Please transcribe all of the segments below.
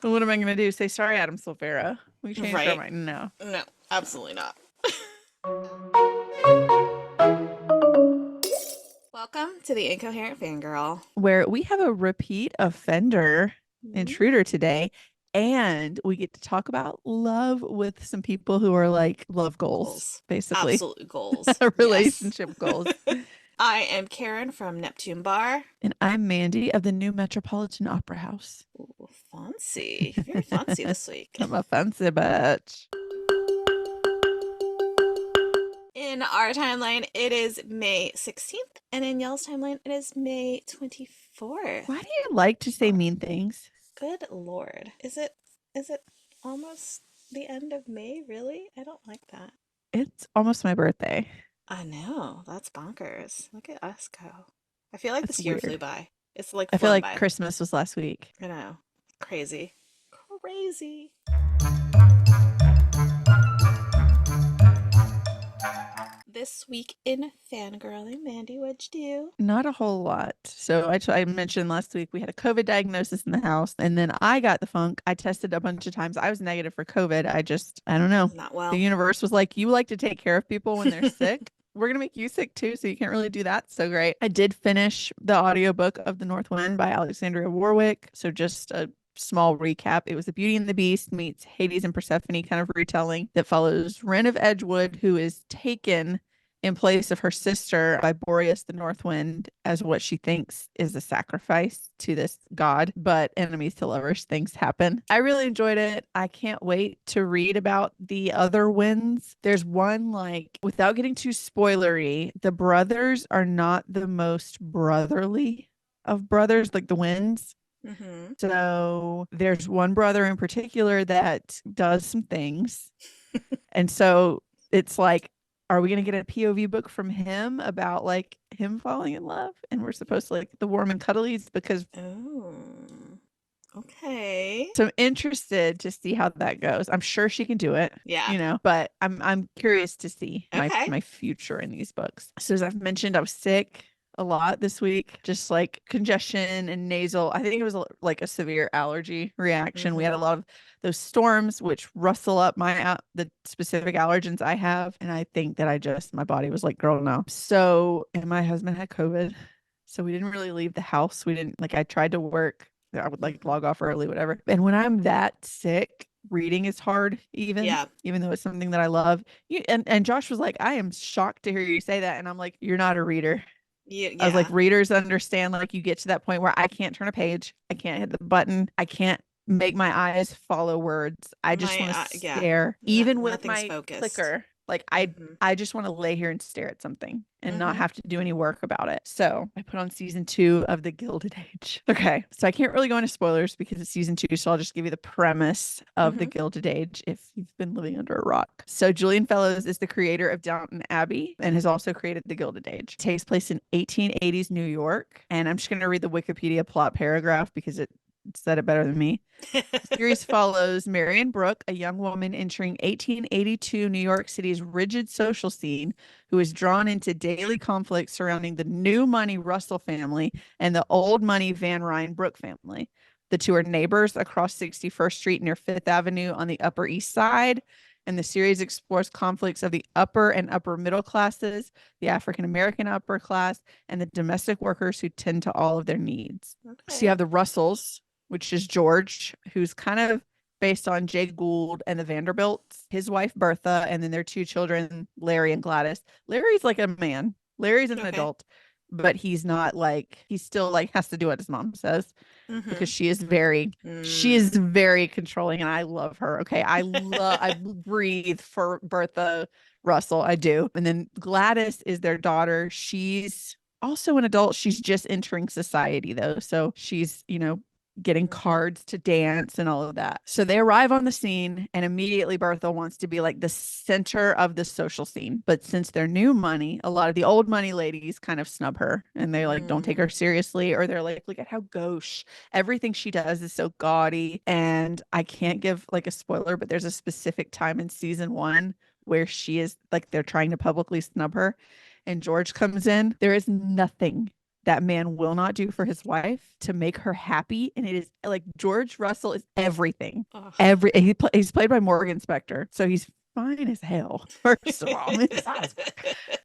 What am I going to do? Say sorry, Adam Silvera. We changed our Right? mind. No. No, absolutely not. Welcome to the Incoherent Fangirl. Where we have a repeat offender Mhm. intruder today, and we get to talk about love with some people who are like love goals, Goals. basically, Absolute goals. Yes. relationship goals. I am Karin from Neptune Bar. And I'm Mandy of the New Metropolitan Opera House. Ooh, fancy. Very fancy this week. I'm a fancy bitch. In our timeline, it is May 16th, and in y'all's timeline, it is May Why 24th. do you like to say mean things? Good Lord. Is it almost the end of May, really? I don't like that. It's almost my birthday. I know. That's bonkers. Look at us go. I feel like That's this year flew weird. by. It's like I feel flown like by. Christmas was last week. I know. Crazy. Crazy. This week in fangirling, Mandy, what'd you Not a whole lot. So I mentioned last week we had a COVID diagnosis in the house, and then I got the funk. I tested a bunch of times. I was negative for COVID. I don't know. do? Not The well. universe was like, you like to take care of people when they're sick. We're gonna make you sick too, so you can't really do that. So great. I did finish the audiobook of The North Wind by Alexandria Warwick. So just a small recap. It was the Beauty and the Beast meets Hades and Persephone kind of retelling that follows Ren of Edgewood, who is taken in place of her sister by Boreas the North Wind as what she thinks is a sacrifice to this god. But enemies to lovers things happen. I really enjoyed it. I can't wait to read about the other winds. There's one, like, without getting too spoilery, the brothers are not the most brotherly of brothers, like the winds. Mm-hmm. So there's one brother in particular that does some things. And so it's like, are we going to get a POV book from him about like him falling in love? And we're supposed to like the warm and cuddlies because Oh. Okay. so I'm interested to see how that goes. I'm sure she can do it, Yeah. but I'm curious to see Okay. my future in these books. So as I've mentioned, I was sick a lot this week, just like congestion and nasal. I think it was like a severe allergy reaction. We had Mm-hmm. a lot of those storms which rustle up the specific allergens I have, and I think that my body was like, girl, no. So, and my husband had COVID. So we didn't really leave the house. We didn't like I tried to work. I would like Mm-hmm. log off early, whatever. And when I'm that sick, reading is hard, Yeah. even though it's something that I love. And Josh was like, I am shocked to hear you say that. And I'm like, you're not a reader. I was like, Yeah. readers understand, like, you get to that point where I can't turn a page, I can't hit the button, I can't make my eyes follow words. I just want to Yeah. stare, No, even with nothing's my focused. clicker. Like, Mm-hmm. I just want to lay here and stare at something and not Mm-hmm. have to do any work about it. So I put on season 2 of The Gilded Age. Okay, so I can't really go into spoilers because it's season 2, so I'll just give you the premise of The Mm-hmm. Gilded Age if you've been living under a rock. So Julian Fellows is the creator of Downton Abbey and has also created The Gilded Age. It takes place in 1880s New York, and I'm just going to read the Wikipedia plot paragraph because it said it better than me. The series follows Marion Brooke, a young woman entering 1882 New York City's rigid social scene, who is drawn into daily conflicts surrounding the new money Russell family and the old money Van Ryn Brooke family. The two are neighbors across 61st Street near Fifth Avenue on the Upper East Side. And the series explores conflicts of the upper and upper middle classes, the African American upper class, and the domestic workers who tend to all of their needs. So you Okay. have the Russells, which is George, who's kind of based on Jay Gould and the Vanderbilts, his wife Bertha, and then their two children, Larry and Gladys. Larry's like a man. Larry's an Okay. adult, but he's not like he's still like has to do what his mom says because Mm-hmm. she Mm. is very controlling and I love her. Okay. I breathe for Bertha Russell. I do. And then Gladys is their daughter. She's also an adult. She's just entering society though. So she's, getting Mm-hmm. cards to dance and all of that. So they arrive on the scene, and immediately Bertha wants to be like the center of the social scene. But since they're new money, a lot of the old money ladies kind of snub her and they like don't take Mm. her seriously, or they're like, look at how gauche everything she does is so gaudy. And I can't give like a spoiler, but there's a specific time in season 1 where she is like they're trying to publicly snub her and George comes in. There is nothing that man will not do for his wife to make her happy. And it is like George Russell is everything. Ugh. He's played by Morgan Spector. So he's fine as hell, first of all.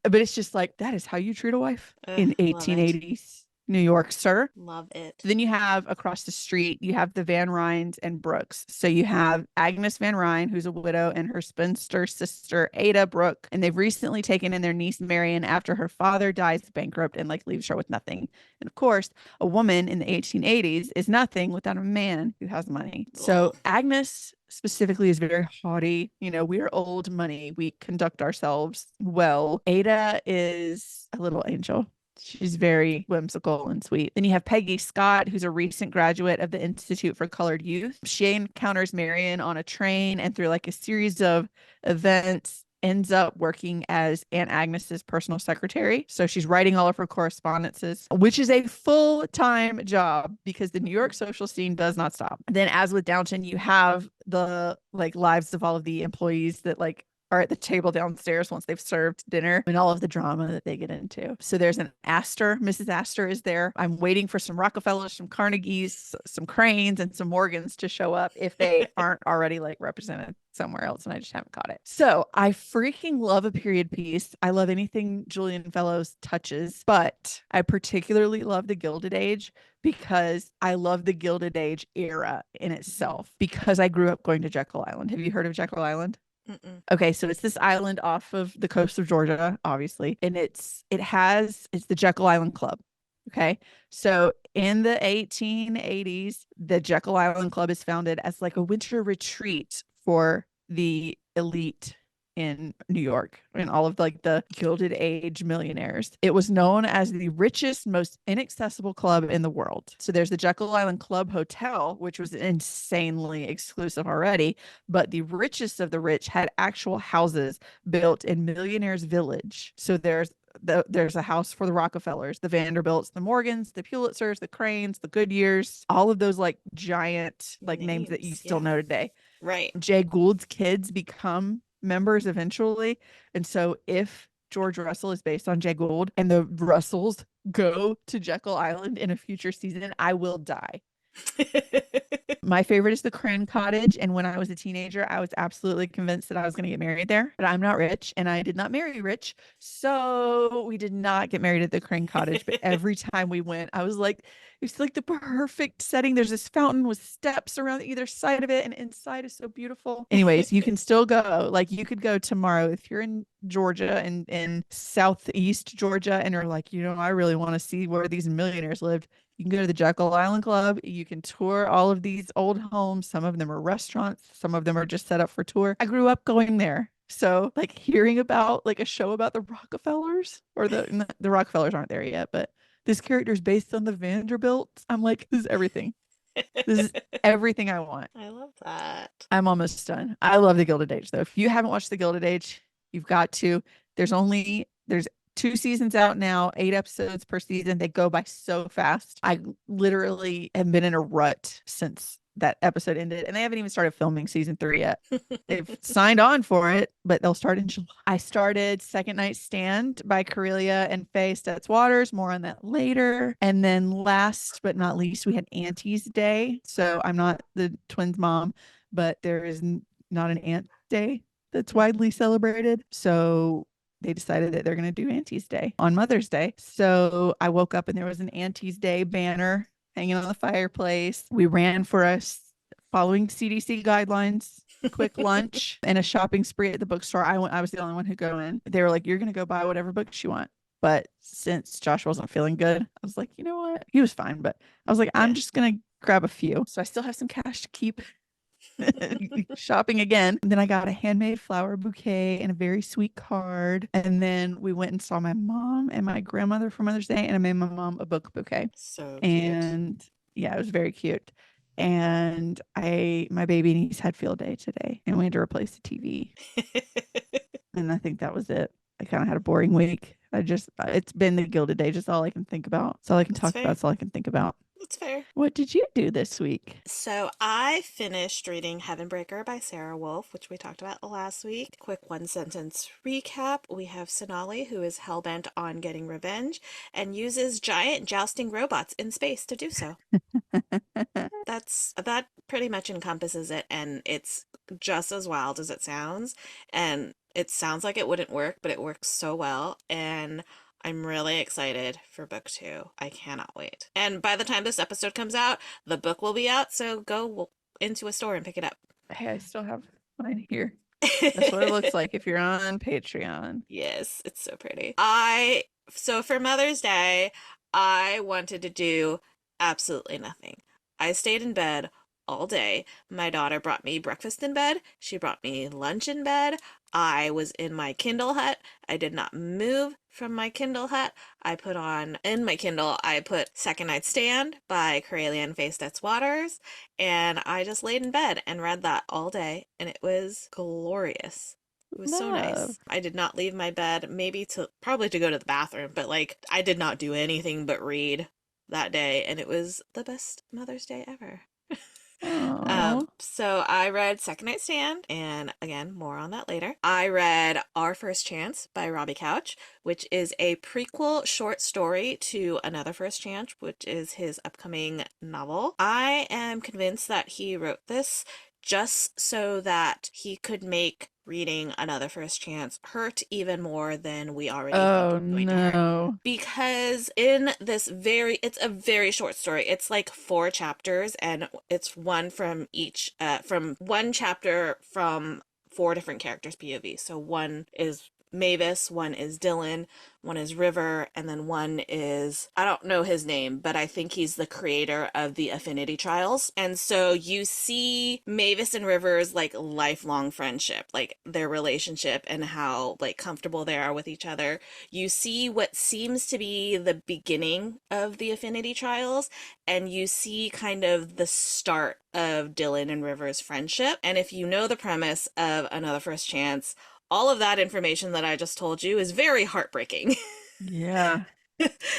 But it's just like, that is how you treat a wife Ugh, in love it. 1880s New York, sir. Love it. Then you have across the street, you have the Van Ryns and Brooks. So you have Agnes Van Ryn, who's a widow, and her spinster sister, Ada Brooke. And they've recently taken in their niece, Marion, after her father dies bankrupt and like leaves her with nothing. And of course, a woman in the 1880s is nothing without a man who has money. So Ugh. Agnes specifically is very haughty. You know, we are old money. We conduct ourselves well. Ada is a little angel. She's very whimsical and sweet. Then you have Peggy Scott, who's a recent graduate of the Institute for Colored Youth. She encounters Marion on a train and through like a series of events ends up working as Aunt Agnes's personal secretary. So she's writing all of her correspondences, which is a full-time job because the New York social scene does not stop. Then as with Downton, you have the like lives of all of the employees that like are at the table downstairs once they've served dinner and all of the drama that they get into. So there's an Astor. Mrs. Astor is there. I'm waiting for some Rockefellers, some Carnegies, some Cranes, and some Morgans to show up if they aren't already like represented somewhere else and I just haven't caught it. So I freaking love a period piece. I love anything Julian Fellows touches, but I particularly love the Gilded Age because I love the Gilded Age era in itself because I grew up going to Jekyll Island. Have you heard of Jekyll Island? Mm-mm. Okay, so it's this island off of the coast of Georgia, obviously, and it's the Jekyll Island Club. Okay, so in the 1880s, the Jekyll Island Club is founded as like a winter retreat for the elite in New York and all of like the Gilded Age millionaires. It was known as the richest, most inaccessible club in the world. So there's the Jekyll Island Club Hotel, which was insanely exclusive already, but the richest of the rich had actual houses built in Millionaires Village. So there's a house for the Rockefellers, the Vanderbilts, the Morgans, the Pulitzers, the Cranes, the Goodyears, all of those like giant like names that you Names. still Yeah. know today. Right. Jay Gould's kids become members eventually. And so if George Russell is based on Jay Gould and the Russells go to Jekyll Island in a future season, I will die. My favorite is the Crane Cottage. And when I was a teenager, I was absolutely convinced that I was going to get married there, but I'm not rich and I did not marry rich. So we did not get married at the Crane Cottage. But every time we went, I was like, it's like the perfect setting. There's this fountain with steps around either side of it, and inside is so beautiful. Anyways, you can still go. Like you could go tomorrow if you're in Georgia and in southeast Georgia and you're like, I really want to see where these millionaires lived. You can go to the Jekyll Island Club. You can tour all of these old homes. Some of them are restaurants. Some of them are just set up for tour. I grew up going there. So like hearing about like a show about the Rockefellers or the Rockefellers aren't there yet, but this character is based on the Vanderbilts. I'm like, this is everything. This is everything I want. I love that. I'm almost done. I love the Gilded Age though. If you haven't watched the Gilded Age, you've got to. There's 2 seasons out now, 8 episodes per season. They go by so fast. I literally have been in a rut since that episode ended, and they haven't even started filming season 3 yet. They've signed on for it, but they'll start in July. I started Second Night Stand by Corelia and Faye Stetz Waters. More on that later. And then last but not least, we had Auntie's Day. So I'm not the twins' mom, but there is not an Aunt Day that's widely celebrated. So they decided that they're going to do Auntie's Day on Mother's Day. So I woke up and there was an Auntie's Day banner hanging on the fireplace. We ran for us following CDC guidelines, quick lunch and a shopping spree at the bookstore. I was the only one who go in. They were like, you're going to go buy whatever books you want. But since Josh wasn't feeling good, I was like, you know what? He was fine, but I was like, I'm just going to grab a few. So I still have some cash to keep shopping again. And then I got a handmade flower bouquet and a very sweet card. And then we went and saw my mom and my grandmother for Mother's Day, and I made my mom a book bouquet. So cute. And yeah, it was very cute. And my baby niece had field day today, and we had to replace the TV. And I think that was it. I kind of had a boring week. It's been the Gilded Age. It's all I can think about. It's all I can talk about. It's all I can think about. That's fair. What did you do this week? So I finished reading Heavenbreaker by Sarah Wolf, which we talked about last week. Quick one sentence recap. We have Sonali, who is hellbent on getting revenge and uses giant jousting robots in space to do so. That pretty much encompasses it, and it's just as wild as it sounds. And it sounds like it wouldn't work, but it works so well. And I'm really excited for book two. I cannot wait. And by the time this episode comes out, the book will be out, so go into a store and pick it up. Hey, I still have mine here. That's what it looks like if you're on Patreon. Yes, it's so pretty. So for Mother's Day, I wanted to do absolutely nothing. I stayed in bed all day. My daughter brought me breakfast in bed. She brought me lunch in bed. I was in my Kindle hut. I did not move from my Kindle hut. In my Kindle, I put Second Night Stand by Corellian Faye Waters, and I just laid in bed and read that all day, and it was glorious. It was so Love. nice. I did not leave my bed, probably to go to the bathroom, but like I did not do anything but read that day, and it was the best Mother's Day ever. Oh, So I read Second Night Stand, and again, more on that later. I read Our First Chance by Robbie Couch, which is a prequel short story to Another First Chance, which is his upcoming novel. I am convinced that he wrote this just so that he could make reading Another First Chance hurt even more than we already think oh it's going to hurt. no. Because it's a very short story. It's like 4 chapters, and it's from one chapter from 4 different characters' POV. So one is Mavis, one is Dylan, one is River, and then one is, I don't know his name, but I think he's the creator of the Affinity Trials. And so you see Mavis and River's like lifelong friendship, like their relationship and how like comfortable they are with each other. You see what seems to be the beginning of the Affinity Trials, and you see kind of the start of Dylan and River's friendship. And if you know the premise of Another First Chance, all of that information that I just told you is very heartbreaking. Yeah.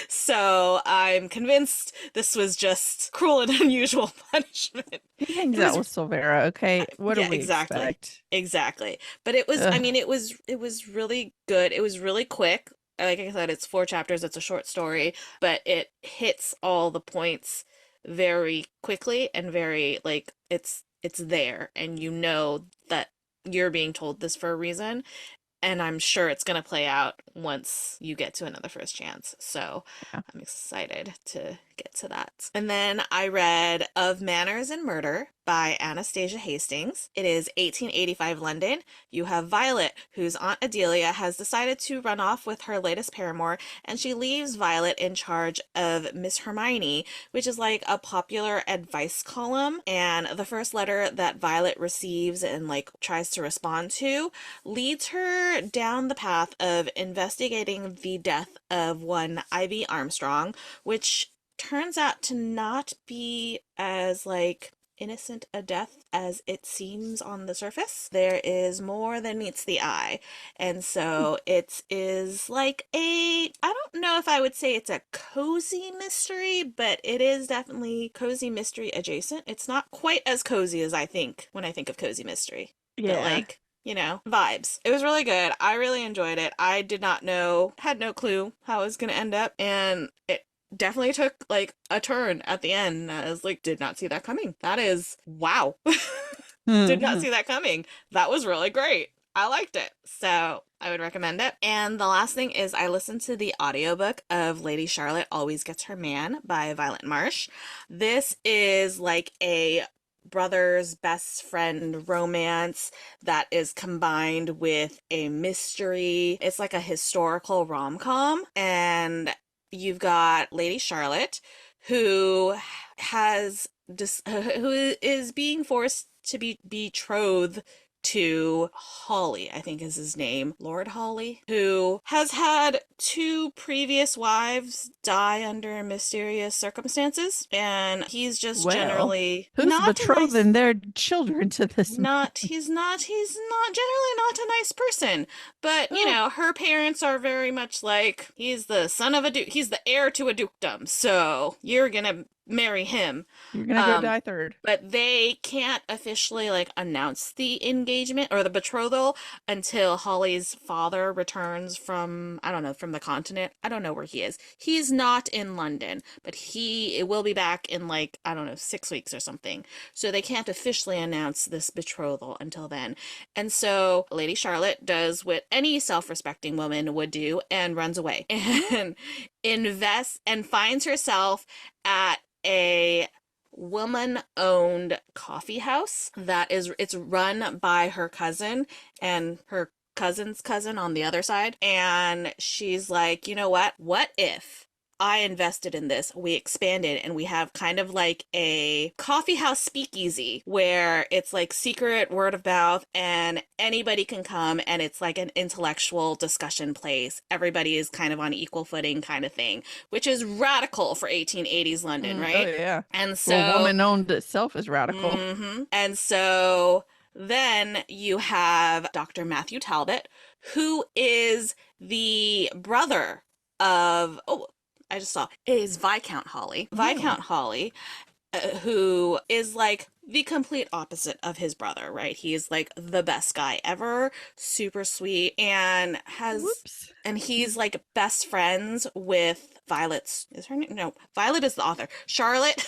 So I'm convinced this was just cruel and unusual punishment. He hangs It out was, with Silvera, okay? What do yeah, we exactly. expect? Exactly. But it was, I Ugh. mean, it was really good. It was really quick. Like I said, it's 4 chapters, it's a short story, but it hits all the points very quickly and very like it's there, and you know that you're being told this for a reason, and I'm sure it's going to play out once you get to Another First Chance. So Yeah. I'm excited to get to that. And then I read Of Manners and Murder by Anastasia Hastings. It is 1885 London. You have Violet, whose Aunt Adelia has decided to run off with her latest paramour, and she leaves Violet in charge of Miss Hermione, which is like a popular advice column. And the first letter that Violet receives and like tries to respond to leads her down the path of investigating the death of one Ivy Armstrong, which turns out to not be as like innocent a death as it seems on the surface. There is more than meets the eye. And so it is like I don't know if I would say it's a cozy mystery, but it is definitely cozy mystery adjacent. It's not quite as cozy as I think when I think of cozy mystery, but Yeah. like, vibes. It was really good. I really enjoyed it. I had no clue how it was going to end up, and it definitely took like a turn at the end. I was like, did not see that coming. That is wow. Did not see that coming. That was really great. I liked it. So I would recommend it. And the last thing is I listened to the audiobook of Lady Charlotte Always Gets Her Man by Violet Marsh. This is like a brother's best friend romance that is combined with a mystery. It's like a historical rom-com, and you've got Lady Charlotte who who is being forced to be betrothed to Hawley, I think is his name, Lord Hawley, who has had 2 previous wives die under mysterious circumstances, and he's just Well, generally who's not a nice betrothing their children to this man? not he's not generally not a nice person, but Oh, her parents are very much like, he's the son of a duke, he's the heir to a dukedom, so you're gonna marry him. You're gonna go Um, die third. but they can't officially like announce the engagement or the betrothal until Holly's father returns from, I don't know, from the continent. I don't know where he is. He's not in London, but he it will be back in like, I don't know, 6 weeks or something. So they can't officially announce this betrothal until then. And so Lady Charlotte does what any self-respecting woman would do and runs away and invests and finds herself at a woman-owned coffee house that is it's run by her cousin and her cousin's cousin on the other side. And she's like, you know what if I invested in this, we expanded, and we have kind of like a coffee house speakeasy where it's like secret word of mouth and anybody can come, and it's like an intellectual discussion place. Everybody is kind of on equal footing kind of thing, which is radical for 1880s London, Oh right? yeah. And Well, so, woman owned itself is radical. and so then you have Dr. Matthew Talbot, who is the brother of, oh, I just saw, is Viscount Holly. Oh. Viscount Holly, who is like the complete opposite of his brother, right? He's like the best guy ever, super sweet, and Whoops. he's like best friends with Violet's, is her name? No, Violet is the author. Charlotte,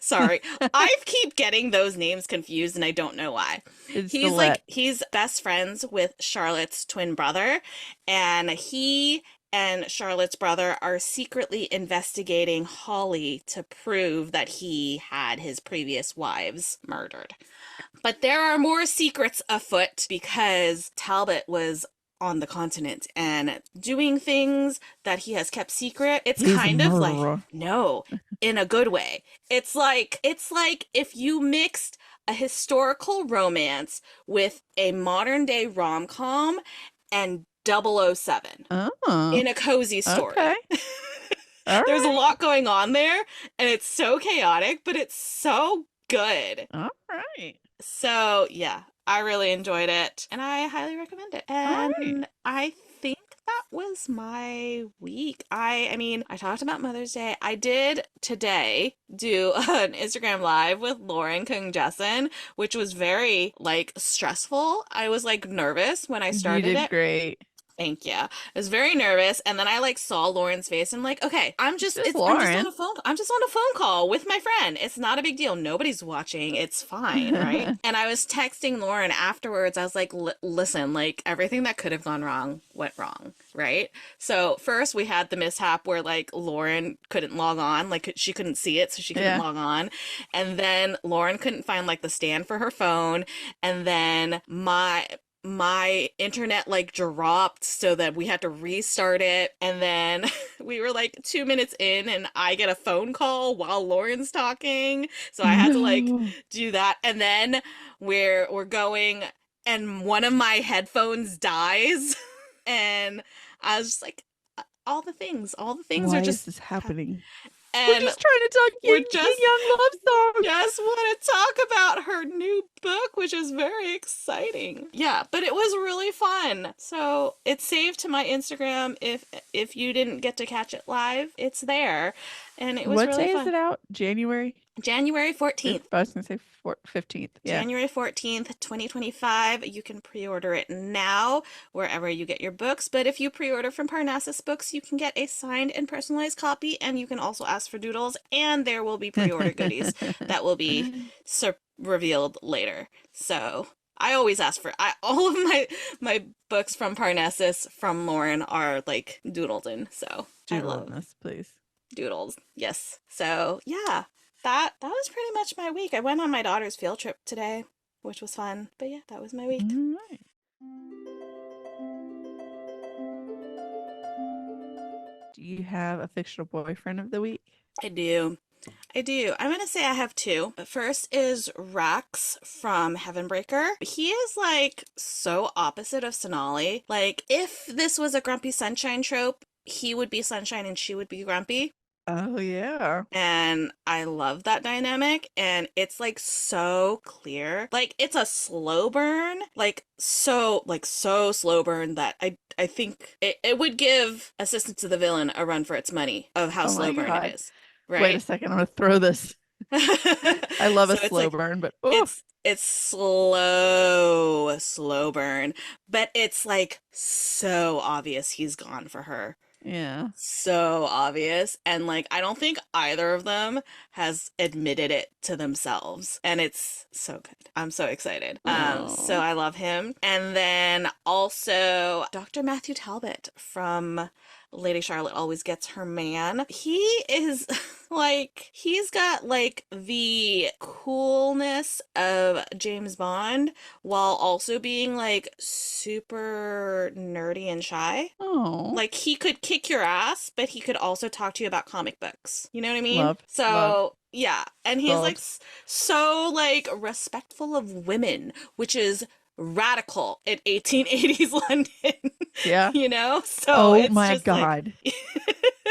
sorry, I keep getting those names confused and I don't know why. It's the let. He's best friends with Charlotte's twin brother, and he and Charlotte's brother are secretly investigating Holly to prove that he had his previous wives murdered. But there are more secrets afoot because Talbot was on the continent and doing things that he has kept secret. It's He's a kind of like, murderer. no, in a good way. It's like if you mixed a historical romance with a modern day rom-com and 007 Oh. in a cozy story. Okay. All There's a right. lot going on there, and it's so chaotic, but it's so good. All right. So, yeah, I really enjoyed it, and I highly recommend it. All right. And I think that was my week. I mean, I talked about Mother's Day. I did today do an Instagram live with Lauren Kung Jessen, which was very like stressful. I was like nervous when I You started did it. great. Thank you. I was very nervous, and then I like saw Lauren's face and I'm like, okay, I'm just Just on Lauren. a phone call with my friend. It's not a big deal. Nobody's watching. It's fine, right? And I was texting Lauren afterwards. I was like, listen, like everything that could have gone wrong went wrong, right? So first we had the mishap where like Lauren couldn't log on, like she couldn't see it, so she couldn't Yeah. log on. And then Lauren couldn't find like the stand for her phone, and then my internet like dropped so that we had to restart it, and then we were like 2 minutes in and I get a phone call while Lauren's talking, so I had to like No. do that, and then we're going and one of my headphones dies and I was just like, all the things Why are is just this happening? We're and just trying to talk we're yin, just yin young love songs. just want to talk about her new book, which is very exciting. Yeah, but it was really fun. So it's saved to my Instagram. If you didn't get to catch it live, it's there, and it was What really day is fun. it out? January? January 14th. I was gonna say 15th. Yeah. January 14th, 2025. You can pre-order it now wherever you get your books. But if you pre-order from Parnassus Books, you can get a signed and personalized copy. And you can also ask for doodles. And there will be pre-order goodies that will be revealed later. So I always ask for all of my books from Parnassus from Lauren are like doodled in. So I Doodle love on us, please. doodles. Yes. So yeah. That was pretty much my week. I went on my daughter's field trip today, which was fun. But yeah, that was my week. All right. Do you have a fictional boyfriend of the week? I do. I do. I'm going to say I have two. The first is Rax from Heavenbreaker. He is like so opposite of Sonali. Like if this was a Grumpy Sunshine trope, he would be Sunshine and she would be Grumpy. Oh yeah. And I love that dynamic. And it's like so clear. Like it's a slow burn. So slow burn that I think it would give Assistant to the Villain a run for its money of how Oh slow my burn God. it is. Wait a right? second. I'm going to throw this. I love a So it's slow like burn, but oh, it's slow burn, but it's like so obvious he's gone for her. yeah. So obvious. And like, I don't think either of them has admitted it to themselves. And it's so good. I'm so excited. So Oh, I love him. And then also Dr. Matthew Talbot from Lady Charlotte Always Gets Her Man. He is like, he's got like the coolness of James Bond while also being like super nerdy and shy. oh, Like he could kick your ass, but he could also talk to you about comic books. You know what I mean? love, love, So, yeah. And he's like sold. so like respectful of women, which is radical in 1880s London, Yeah. you know? So Oh it's my just like God.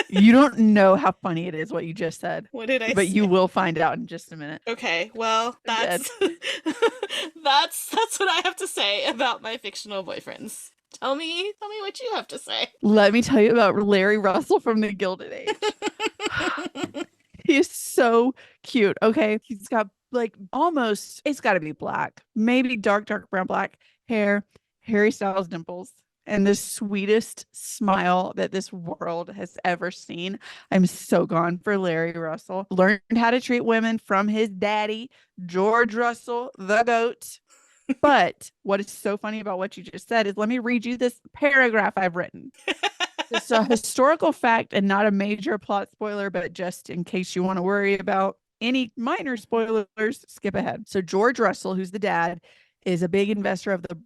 You don't know how funny it is what you just said, what did I but you say? will find out in just a minute. Okay, well, I'm dead. that's that's what I have to say about my fictional boyfriends. Tell me what you have to say. Let me tell you about Larry Russell from the Gilded Age. He is so cute. Okay. He's got like almost, it's got to be black, maybe dark, dark brown, black hair, Harry Styles dimples, and the sweetest smile that this world has ever seen. I'm so gone for Larry Russell. Learned how to treat women from his daddy, George Russell, the GOAT. But what is so funny about what you just said is let me read you this paragraph I've written. It's a historical fact and not a major plot spoiler, but just in case you want to worry about any minor spoilers, skip ahead. So George Russell, who's the dad, is a big investor of the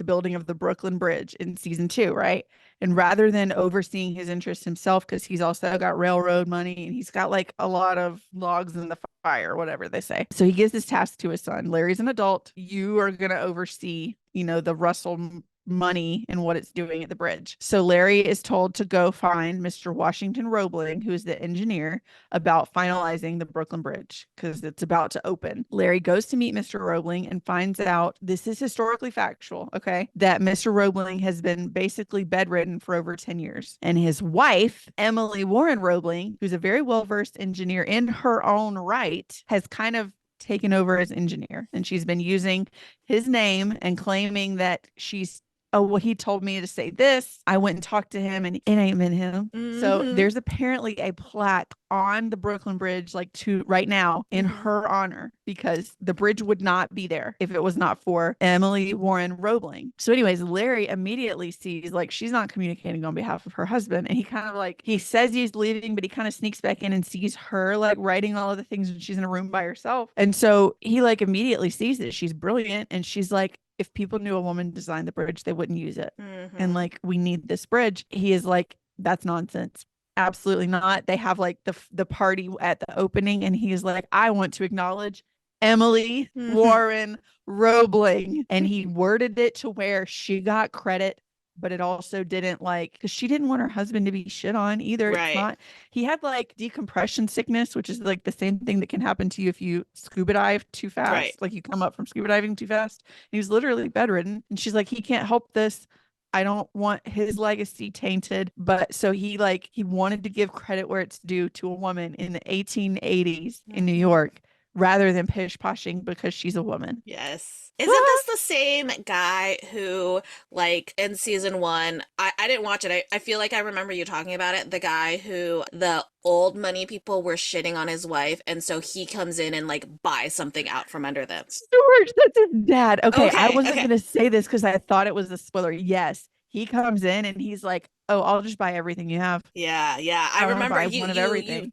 building of the Brooklyn Bridge in season 2, right? And rather than overseeing his interests himself, because he's also got railroad money and he's got like a lot of logs in the fire, whatever they say. So he gives this task to his son. Larry's an adult. You are gonna oversee, the Russell money and what it's doing at the bridge. So Larry is told to go find Mr. Washington Roebling, who is the engineer, about finalizing the Brooklyn Bridge because it's about to open. Larry goes to meet Mr. Roebling and finds out this is historically factual, okay, that Mr. Roebling has been basically bedridden for over 10 years. And his wife, Emily Warren Roebling, who's a very well-versed engineer in her own right, has kind of taken over as engineer and she's been using his name and claiming that she's oh, well, he told me to say this. I went and talked to him and it ain't been him. So Mm-hmm. there's apparently a plaque on the Brooklyn Bridge, like to right now in Mm-hmm. her honor, because the bridge would not be there if it was not for Emily Warren Roebling. So, anyways, Larry immediately sees like she's not communicating on behalf of her husband. And he kind of like he says he's leaving, but he kind of sneaks back in and sees her like writing all of the things and she's in a room by herself. And so he like immediately sees that she's brilliant and she's like, if people knew a woman designed the bridge, they wouldn't use it. And Mm-hmm. like, we need this bridge. He is like, that's nonsense. Absolutely not. They have like the party at the opening, and he's like, I want to acknowledge Emily Mm-hmm. Warren Roebling. And he worded it to where she got credit, but it also didn't like because she didn't want her husband to be shit on either. It's Right. not he had like decompression sickness, which is like the same thing that can happen to you if you scuba dive too Right. fast. Like you come up from scuba diving too fast. And he was literally bedridden. And she's like, he can't help this. I don't want his legacy tainted. But so he wanted to give credit where it's due to a woman in the 1880s in New Mm-hmm. York rather than pish poshing because she's a woman. Yes. Isn't this the same guy who, like, in season one, I didn't watch it. I feel like I remember you talking about it. The guy who the old money people were shitting on his wife, and so he comes in and, like, buys something out from under them. George, that's his dad. Okay, I Okay, wasn't okay. gonna say this because I thought it was a spoiler. Yes, he comes in and he's like, "Oh, I'll just buy everything you have. Yeah, yeah. I I want to remember buy one of everything."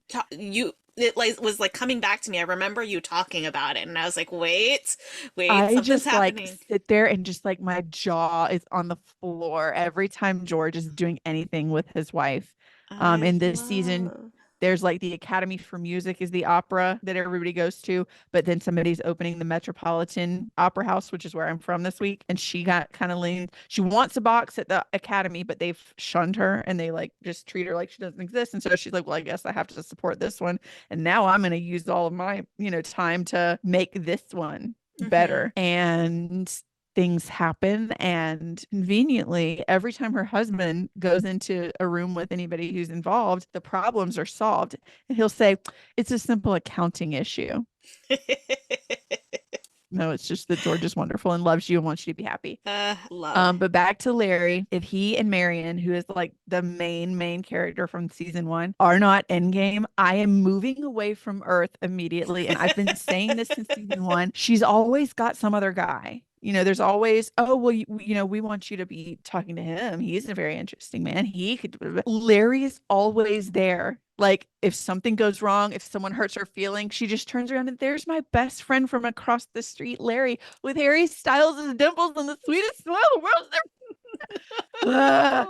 it like was like coming back to me. I remember you talking about it, and I was like, wait, I something's just like happening. sit there and just like my jaw is on the floor every time George is doing anything with his wife. I In this season, love. there's like the Academy for Music is the opera that everybody goes to, but then somebody's opening the Metropolitan Opera House, which is where I'm from this week, and she got kind of leaned. She wants a box at the Academy, but they've shunned her and they like just treat her like she doesn't exist. And so she's like, "Well, I guess I have to support this one." And now I'm going to use all of my, time to make this one Hmm. better. And things happen. And conveniently, every time her husband goes into a room with anybody who's involved, the problems are solved. And he'll say, it's a simple accounting issue. No, it's just that George is wonderful and loves you and wants you to be happy. Love. But back to Larry. If he and Marion, who is like the main character from season 1, are not endgame, I am moving away from Earth immediately. And I've been saying this since season 1. She's always got some other guy. There's always, oh, well, we want you to be talking to him. He's a very interesting man. He could. Larry is always there. Like, if something goes wrong, if someone hurts her feelings, she just turns around and there's my best friend from across the street, Larry, with Harry Styles' dimples and the sweetest smile the world's ever.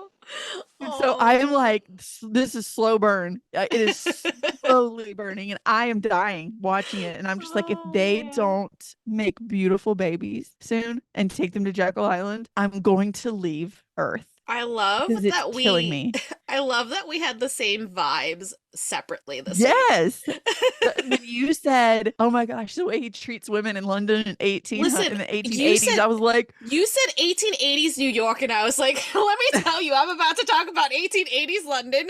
And so I am like, this is slow burn. It is slowly burning, and I am dying watching it. And I'm just like, if they don't make beautiful babies soon and take them to Jekyll Island, I'm going to leave Earth. I love Because it's that killing me. I love that we had the same vibes separately this Yes. When you said, oh my gosh, the way he treats women in London in the 1880s, I was like, you said 1880s New York, and I was like, let me tell you, I'm about to talk about 1880s London.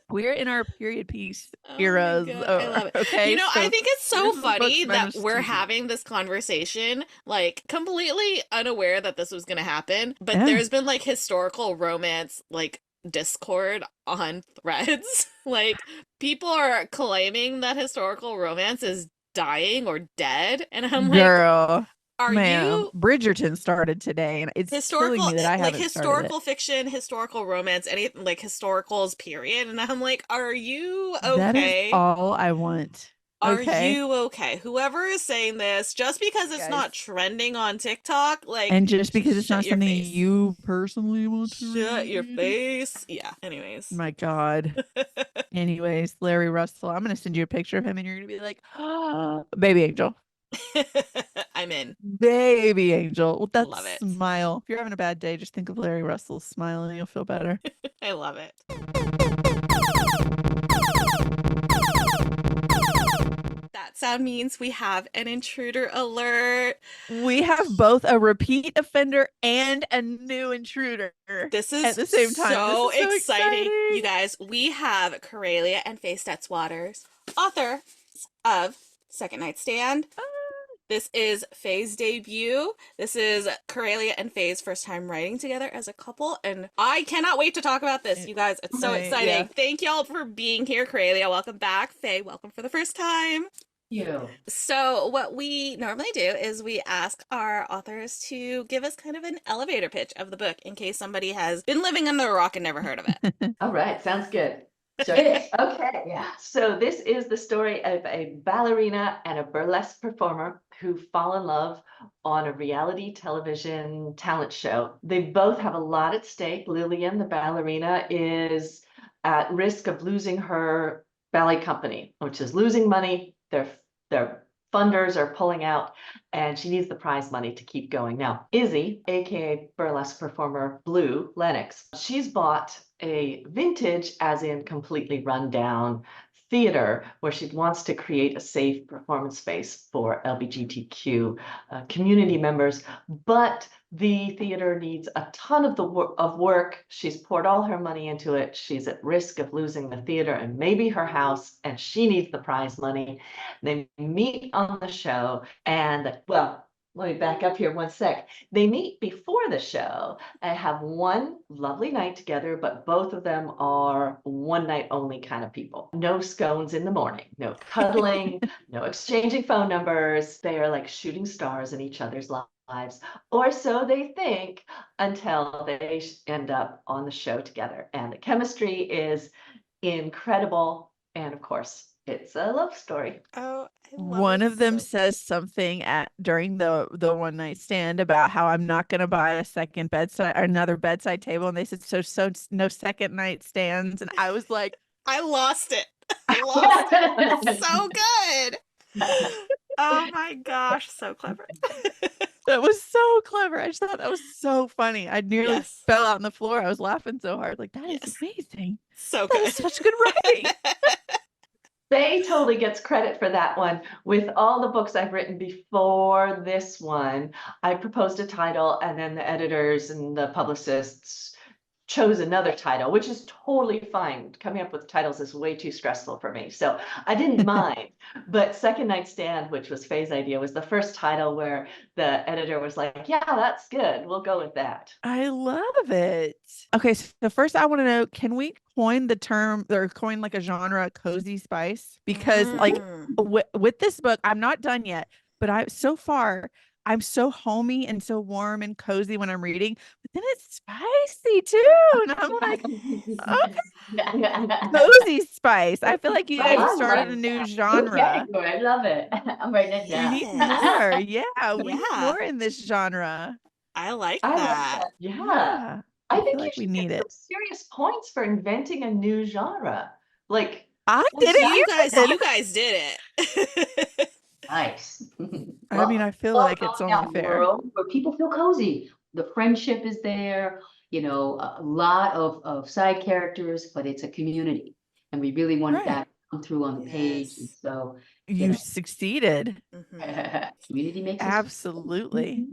We're in our period piece eras. I love it. Okay. So I think it's so funny that we're TV. having this conversation, like completely unaware that this was going to happen. But there's been like historical romance, like Discord on Threads. Like people are claiming that historical romance is dying or dead. And I'm like, girl. Are you Bridgerton started today, and it's killing me that I haven't historical fiction, historical romance, anything like historicals, period. And I'm like, are you okay? That is all I want. Are you okay? Whoever is saying this, just because it's not trending on TikTok, like, and just because it's not something you personally want to shut your face. Yeah. Anyways. My God. Anyways, Larry Russell. I'm gonna send you a picture of him, and you're gonna be like, oh, baby angel. I'm in. Baby angel. Well, that love it. Smile. If you're having a bad day, just think of Larry Russell's smile and you'll feel better. I love it. That sound means we have an intruder alert. We have both a repeat offender and a new intruder. This is at the same time. So exciting. You guys, we have Corelia and Faye Stetz-Waters, author of Second Night Stand. This is Faye's debut. This is Corelia and Faye's first time writing together as a couple, and I cannot wait to talk about this, you guys. It's so exciting. Yeah. Thank y'all for being here. Corelia, welcome back. Faye, welcome for the first time. You. So what we normally do is we ask our authors to give us kind of an elevator pitch of the book in case somebody has been living under a rock and never heard of it. All right, sounds good. Okay, yeah. So this is the story of a ballerina and a burlesque performer who fall in love on a reality television talent show. They both have a lot at stake. Lillian, the ballerina, is at risk of losing her ballet company, which is losing money. Their funders are pulling out, and she needs the prize money to keep going. Now, Izzy, aka burlesque performer Blue Lennox, she's bought a vintage, as in completely run down, theater where she wants to create a safe performance space for LGBTQ community members, but the theater needs a ton of work. She's poured all her money into it. She's at risk of losing the theater and maybe her house, and she needs the prize money. They meet on the show, and well, let me back up here 1 sec. They meet before the show and have one lovely night together, but both of them are one night only kind of people. No scones in the morning, no cuddling, no exchanging phone numbers. They are like shooting stars in each other's lives, or so they think, until they end up on the show together. And the chemistry is incredible. And of course, it's a love story. Oh, one of them says something during the one night stand about how I'm not going to buy another bedside table, and they said so no second night stands, and I was like, I lost it. It's so good. Oh my gosh, so clever. That was so clever. I just thought that was so funny. I nearly fell out on the floor. I was laughing so hard. Like, that is amazing. So good. That is such good writing. Faye totally gets credit for that one. With all the books I've written before this one, I proposed a title and then the editors and the publicists chose another title, which is totally fine. Coming up with titles is way too stressful for me. So I didn't mind. But Second Nightstand, which was Faye's idea, was the first title where the editor was like, yeah, that's good. We'll go with that. I love it. Okay, so first I want to know, can we coin the term or coin like a genre cozy spice? Because like Mm. with this book, I'm not done yet, but I so far I'm so homey and so warm and cozy when I'm reading, but then it's spicy too. And I'm like, cozy spice. I feel like you Yeah. I started like a new that. Good genre. category. I love it. I'm writing it We down. need Yes. more. Yeah, we need Yeah. more in this genre. I like I love that. that. Yeah. Yeah, I I feel think you like we should get need some it. serious points for inventing a new genre. Like, I well, didn't You that's guys, even. you guys did it. Nice. I mean, Well, I feel love like it's building only out a fair. world where people feel cozy. The friendship is there, a lot of side characters, but it's a community. And we really wanted Right. that to come through on the page. And Yes. so, you You know, succeeded. community makes us. Absolutely.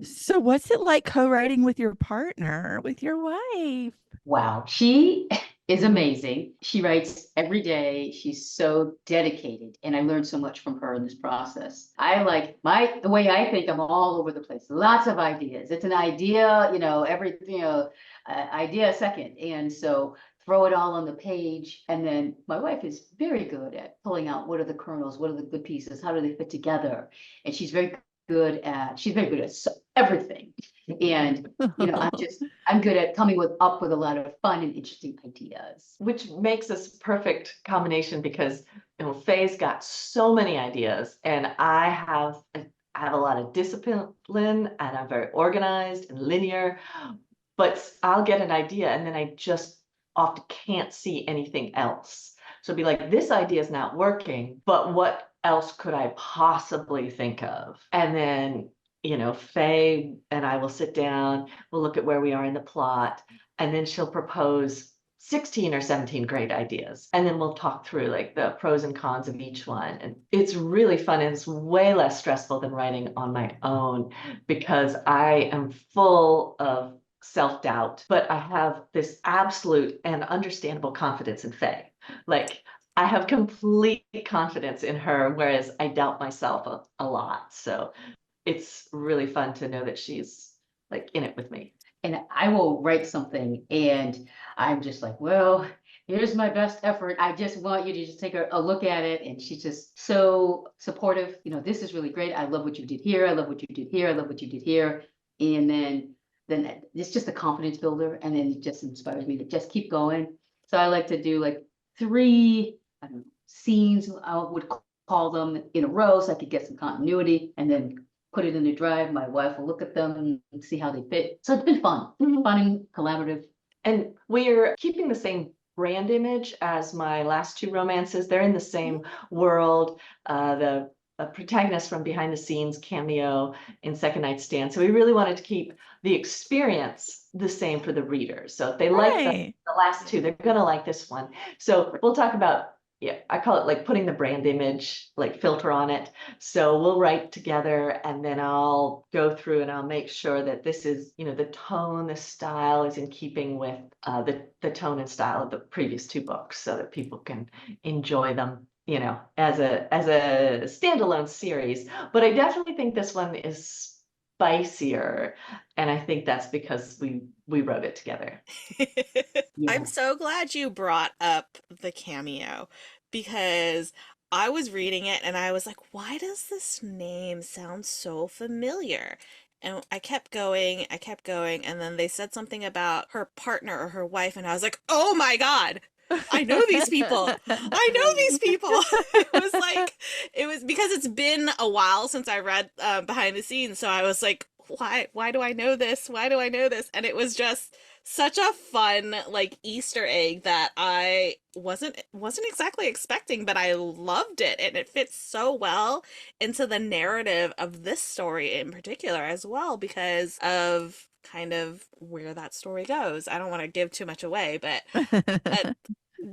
So what's it like co-writing with your partner, with your wife? Wow, she is amazing. She writes every day. She's so dedicated, and I learned so much from her in this process. I like the way I think. I'm all over the place. Lots of ideas. It's an idea, idea a second, and so throw it all on the page. And then my wife is very good at pulling out what are the kernels, what are the good pieces, how do they fit together, and she's very good at everything. And I'm good at coming up with a lot of fun and interesting ideas. which makes us perfect combination because Faye's got so many ideas, and I have a lot of discipline, and I'm very organized and linear. But I'll get an idea, and then I just often can't see anything else. So be like, this idea is not working, but what else could I possibly think of? And then Faye and I will sit down, we'll look at where we are in the plot, and then she'll propose 16 or 17 great ideas. And then we'll talk through like the pros and cons of each one. And it's really fun and it's way less stressful than writing on my own because I am full of self-doubt, but I have this absolute and understandable confidence in Faye. Like I have complete confidence in her, whereas I doubt myself a lot. So it's really fun to know that she's like in it with me. And I will write something and I'm just like, well, here's my best effort. I just want you to just take a look at it. And she's just so supportive. This is really great. I love what you did here. I love what you did here. I love what you did here. And then it's just a confidence builder. And then it just inspires me to just keep going. So I like to do like 3, I don't know, scenes, I would call them in a row so I could get some continuity and then put it in the drive. My wife will look at them and see how they fit. So it's been fun, fun and collaborative. And we're keeping the same brand image as my last 2 romances. They're in the same world. The protagonist from behind the scenes cameo in Second Nightstand. So we really wanted to keep the experience the same for the readers. So if they like Right. the last 2, they're gonna like this one. So we'll talk about, yeah, I call it like putting the brand image like filter on it. So we'll write together and then I'll go through and I'll make sure that this is, the tone, the style is in keeping with the tone and style of the previous 2 books so that people can enjoy them, as a standalone series. But I definitely think this one is spicier. And I think that's because we wrote it together. I'm Yeah. so glad you brought up the cameo because I was reading it and I was like, why does this name sound so familiar? And I kept going, and then they said something about her partner or her wife, and I was like, oh my God, I know these people. I know these people. It was because it's been a while since I read behind the scenes, so I was like, why do I know this? Why do I know this? And it was just such a fun like Easter egg that I wasn't exactly expecting, but I loved it and it fits so well into the narrative of this story in particular as well because of kind of where that story goes. I don't want to give too much away, but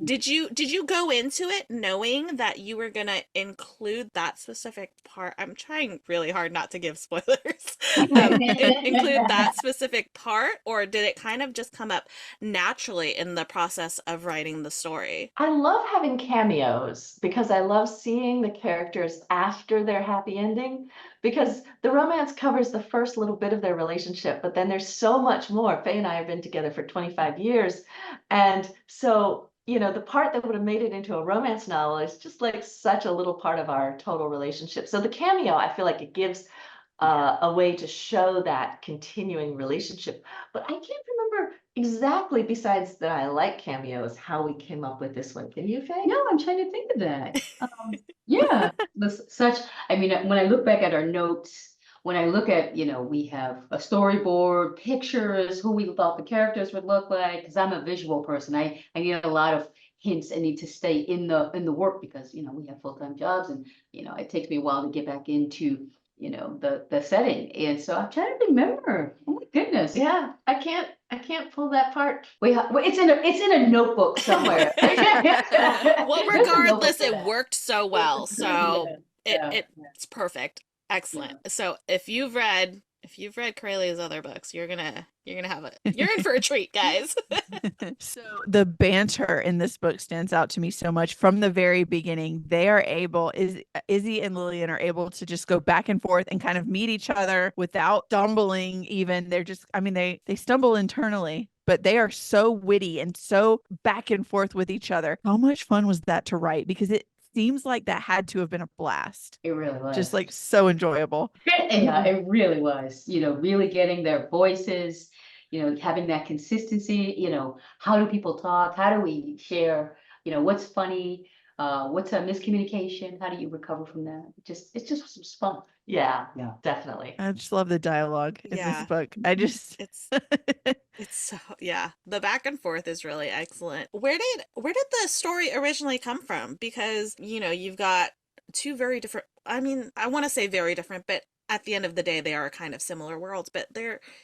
Did you go into it knowing that you were gonna include that specific part? I'm trying really hard not to give spoilers. Include that specific part, or did it kind of just come up naturally in the process of writing the story? I love having cameos because I love seeing the characters after their happy ending, because the romance covers the first little bit of their relationship, but then there's so much more. Faye and I have been together for 25 years. And so, the part that would have made it into a romance novel is just like such a little part of our total relationship. So the cameo, I feel like it gives a way to show that continuing relationship. But I can't remember exactly, besides that I like cameos, how we came up with this one. Can you, Faye? No, I'm trying to think of that. Yeah, I mean, when I look back at our notes, when I look at, we have a storyboard, pictures, who we thought the characters would look like, because I'm a visual person. I need a lot of hints. I need to stay in the work because, we have full-time jobs and, it takes me a while to get back into, the setting. And so I'm trying to remember. Oh my goodness. Yeah, I can't pull that part. It's in a notebook somewhere. Well, There's a notebook regardless, for it that. worked so well, so Yeah, it's perfect. Excellent. yeah. So if you've read Corelli's other books, you're in for a treat, guys. So the banter in this book stands out to me so much from the very beginning. They are able, Izzy and Lillian are able to just go back and forth and kind of meet each other without stumbling even. They're just, I mean, they stumble internally, but they are so witty and so back and forth with each other. How much fun was that to write? Because it seems like that had to have been a blast. It really was. Just like so enjoyable. Yeah, it really was, really getting their voices, having that consistency, how do people talk? How do we share, what's funny? What's a miscommunication? How do you recover from that? It's just fun. Yeah, Yeah. definitely. I just love the dialogue in this Yeah. book. I just It's it's so, yeah, the back and forth is really excellent. Where did the story originally come from? Because, you've got two very different, I mean, I want to say very different, but at the end of the day they are kind of similar worlds, but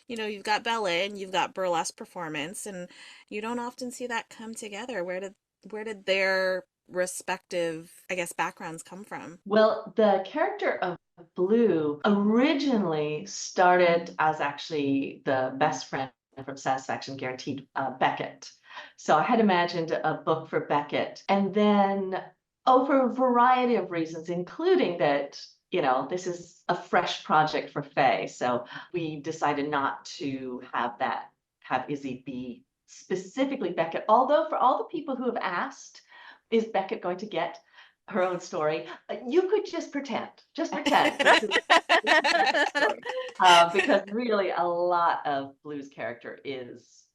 you've got ballet and you've got burlesque performance, and you don't often see that come together. Where did their respective, I guess, backgrounds come from? Well, the character of Blue originally started as actually the best friend from Satisfaction Guaranteed, Beckett. So I had imagined a book for Beckett. And then, for a variety of reasons, including that, this is a fresh project for Faye. So we decided not to have Izzy be specifically Beckett. Although for all the people who have asked, is Beckett going to get her own story? You could just pretend this is Beckett's story. Because really a lot of Blue's character is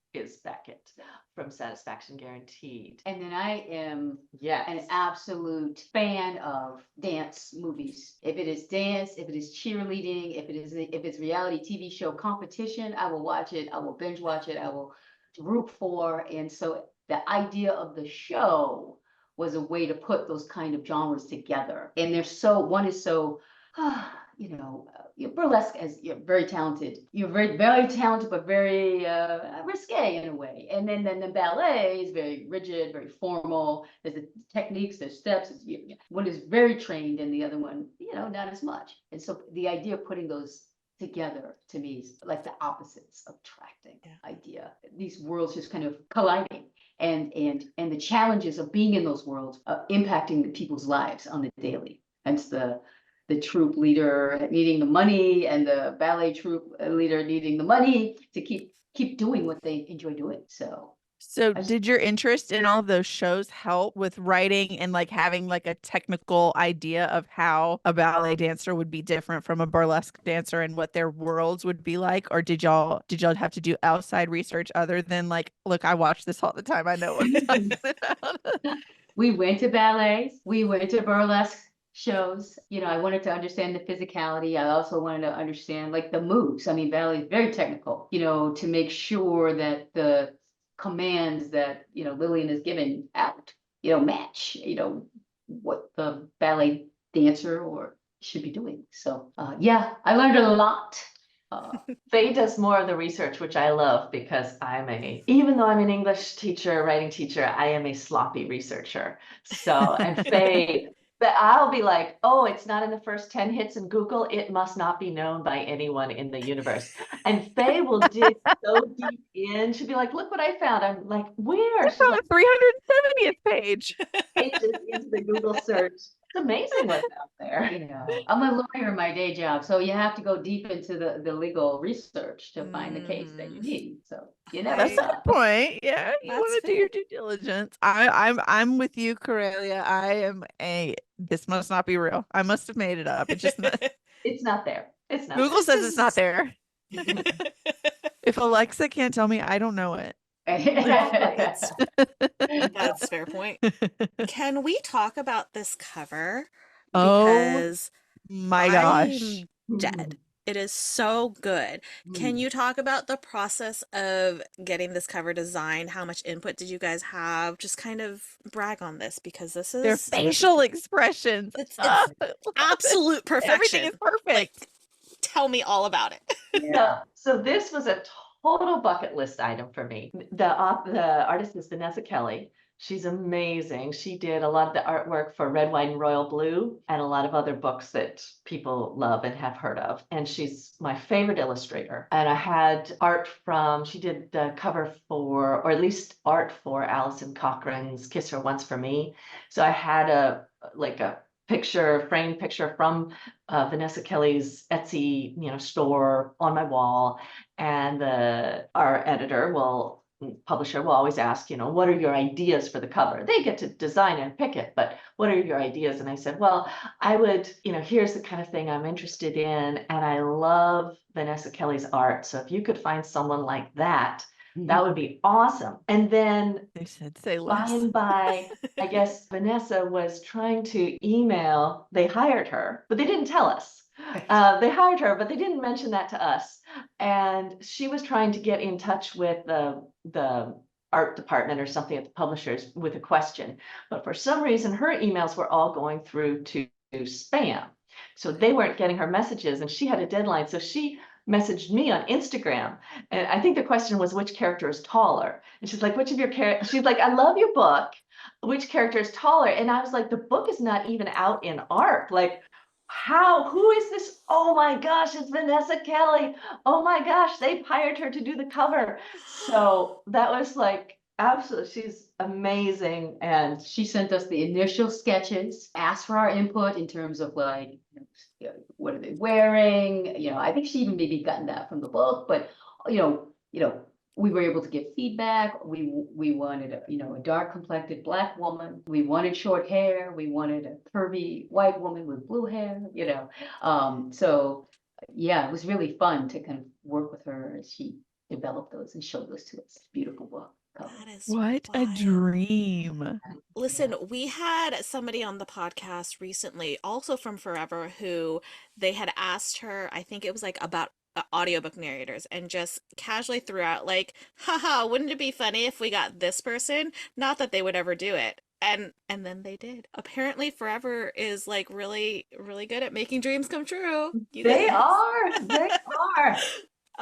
Beckett from Satisfaction Guaranteed. And then I am Yes. an absolute fan of dance movies. If it is dance, if it is cheerleading, if it's reality TV show competition, I will watch it. I will binge watch it. I will root for. And so the idea of the show was a way to put those kind of genres together. And one is so, burlesque, as you're very talented. You're very, very talented, but very risque in a way. And then the ballet is very rigid, very formal. There's the techniques, there's steps. One is very trained and the other one, not as much. And so the idea of putting those together to me is like the opposites of attracting idea. These worlds just kind of colliding. And the challenges of being in those worlds, impacting the people's lives on the daily. Hence the troop leader needing the money and the ballet troop leader needing the money to keep doing what they enjoy doing. So did your interest in all of those shows help with writing and like having like a technical idea of how a ballet dancer would be different from a burlesque dancer and what their worlds would be like? Or did y'all have to do outside research other than like, look, I watch this all the time, I know what I'm talking about? we went to ballets, we went to burlesque shows. I wanted to understand the physicality. I also wanted to understand like the moves. I mean, ballet is very technical, to make sure that the commands that, Lillian is given out, match, what the ballet dancer or should be doing. So, yeah, I learned a lot Faye does more of the research, which I love because even though I'm an English teacher, writing teacher, I am a sloppy researcher. So, and Faye, but I'll be like, oh, it's not in the first 10 hits in Google. It must not be known by anyone in the universe. And Faye will dig so deep in. She'll be like, look what I found. I'm like, where? I She's found like, the 370th page. pages into the Google search. It's amazing what's out there. You know, I'm a lawyer in my day job, so you have to go deep into the legal research to find the case that you need. So you never That's a stop. good point. Yeah, you That's want to do your due diligence. I'm with you, Corelia. This must not be real. I must have made it up. It's just It's not there. It's not Google says it's not there. there. If Alexa can't tell me, I don't know it. That's a fair point. Can we talk about this cover? Oh Because my gosh. I'm dead. It is so good. Can you talk about the process of getting this cover designed? How much input did you guys have? Just kind of brag on this because this Their is facial expressions. it's absolute perfection. Everything is perfect. Like, tell me all about it. Yeah. So this was a total bucket list item for me. The artist is Vanessa Kelly. She's amazing. She did a lot of the artwork for Red, White, and Royal Blue and a lot of other books that people love and have heard of. And she's my favorite illustrator. And I had art she did the cover for, or at least art for Alison Cochrane's Kiss Her Once for Me. So I had a framed picture from Vanessa Kelly's Etsy, store on my wall. And our publisher will always ask, what are your ideas for the cover? They get to design and pick it, but what are your ideas? And I said, well, I would, here's the kind of thing I'm interested in. And I love Vanessa Kelly's art. So if you could find someone like that, that would be awesome. And then They said, say by less. and by, I guess Vanessa was trying to they hired her, but they didn't tell us. They hired her, but they didn't mention that to us. And she was trying to get in touch with the art department or something at the publishers with a question. But for some reason, her emails were all going through to spam. So they weren't getting her messages, and she had a deadline. So she messaged me on Instagram. And I think the question was, which character is taller? And she's like, which of your characters? She's like, I love your book. Which character is taller? And I was like, the book is not even out in art. Like, who is this? Oh my gosh, it's Vanessa Kelly. Oh my gosh, they've hired her to do the cover. So that was like, absolutely, she's amazing. And She sent us the initial sketches, asked for our input in terms of like, what are they wearing? I think she even maybe gotten that from the book, but we were able to get feedback. We wanted a dark complected Black woman. We wanted short hair. We wanted a curvy white woman with blue hair. So yeah, it was really fun to kind of work with her as she developed those and showed those to us. Beautiful book. That is What a wild. dream. Listen, we had somebody on the podcast recently, also from Forever, who they had asked her, I think it was like about audiobook narrators, and just casually threw out like, haha, wouldn't it be funny if we got this person? Not that they would ever do it. And then they did. Apparently Forever is like really, really good at making dreams come true. they are.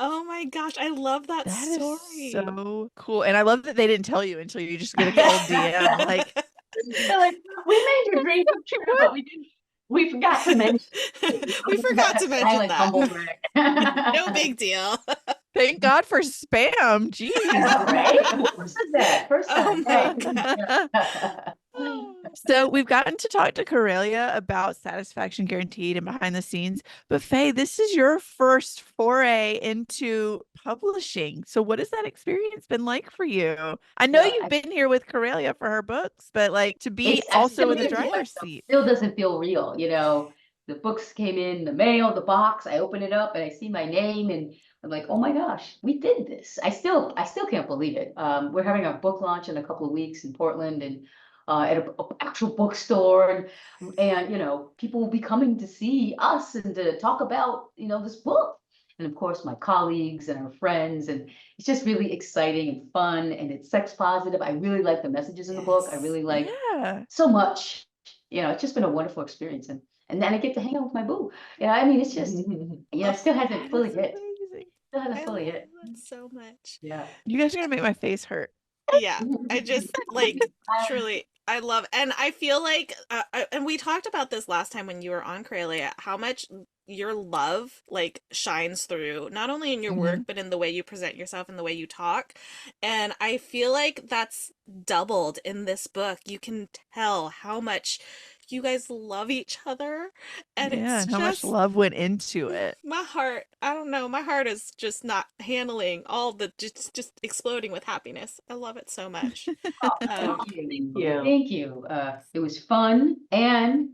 Oh my gosh, I love that That is story. so cool. And I love that they didn't tell you until you just get a cold DM. Like, They're like, we made your dream come true, but we didn't. We forgot to mention. We forgot to mention Silent that. humble brag. No big deal. thank God for spam. Jeez. Right? Who said that? First Oh time. my So we've gotten to talk to Corelia about Satisfaction Guaranteed and behind the scenes, but Faye, this is your first foray into publishing. So what has that experience been like for you? I know Well, you've been here with Corelia for her books, but like to be It's- I also still in the get it. driver's seat. Still doesn't feel real, the books came in the mail, the box, I open it up and I see my name and I'm like, oh my gosh, we did this. I still can't believe it. We're having our book launch in a couple of weeks in Portland and at a actual bookstore and people will be coming to see us and to talk about, this book. And of course, my colleagues and our friends, and it's just really exciting and fun and it's sex positive. I really like the messages in the book. I Yes. really like Yeah. so much. It's just been a wonderful experience. And then I get to hang out with my boo. I mean, it's just, it still hasn't fully hit. That's I totally love it. that so much. Yeah. You guys are gonna make my face hurt. Yeah, I just like truly, I love, and I feel like, and we talked about this last time when you were on Corellia, how much your love like shines through, not only in your work, Mhm. but in the way you present yourself and the way you talk. And I feel like that's doubled in this book. You can tell how much you guys love each other, and Yeah, it's and how much just love went into it. my heart, I don't know, my heart is just not handling all the just exploding with happiness. I love it so much. Oh, Um, thank you. Thank you. Thank you. It was fun. And,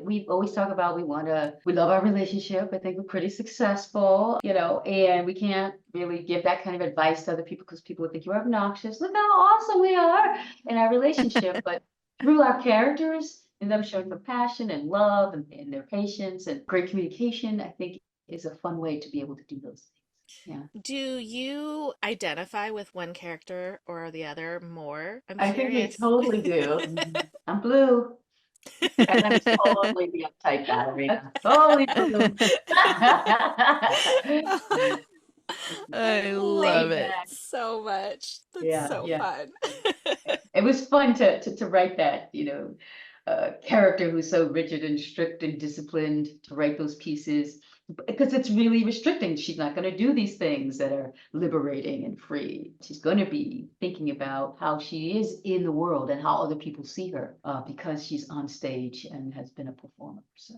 we always talk about we love our relationship. I think we're pretty successful, and we can't really give that kind of advice to other people because people would think you're obnoxious. Look how awesome we are in our relationship. But through our characters and them showing compassion and love and their patience and great communication, I think is a fun way to be able to do those things. Yeah. do you identify with one character or the other more? I'm I think we curious. totally do. I'm blue. And I'm totally the uptight ballerina. Totally blue. I Love love it. it so much. That's Yeah, so yeah. fun. It was fun to write that, character who's so rigid and strict and disciplined, to write those pieces because it's really restricting. She's not going to do these things that are liberating and free. She's going to be thinking about how she is in the world and how other people see her, because she's on stage and has been a performer. So,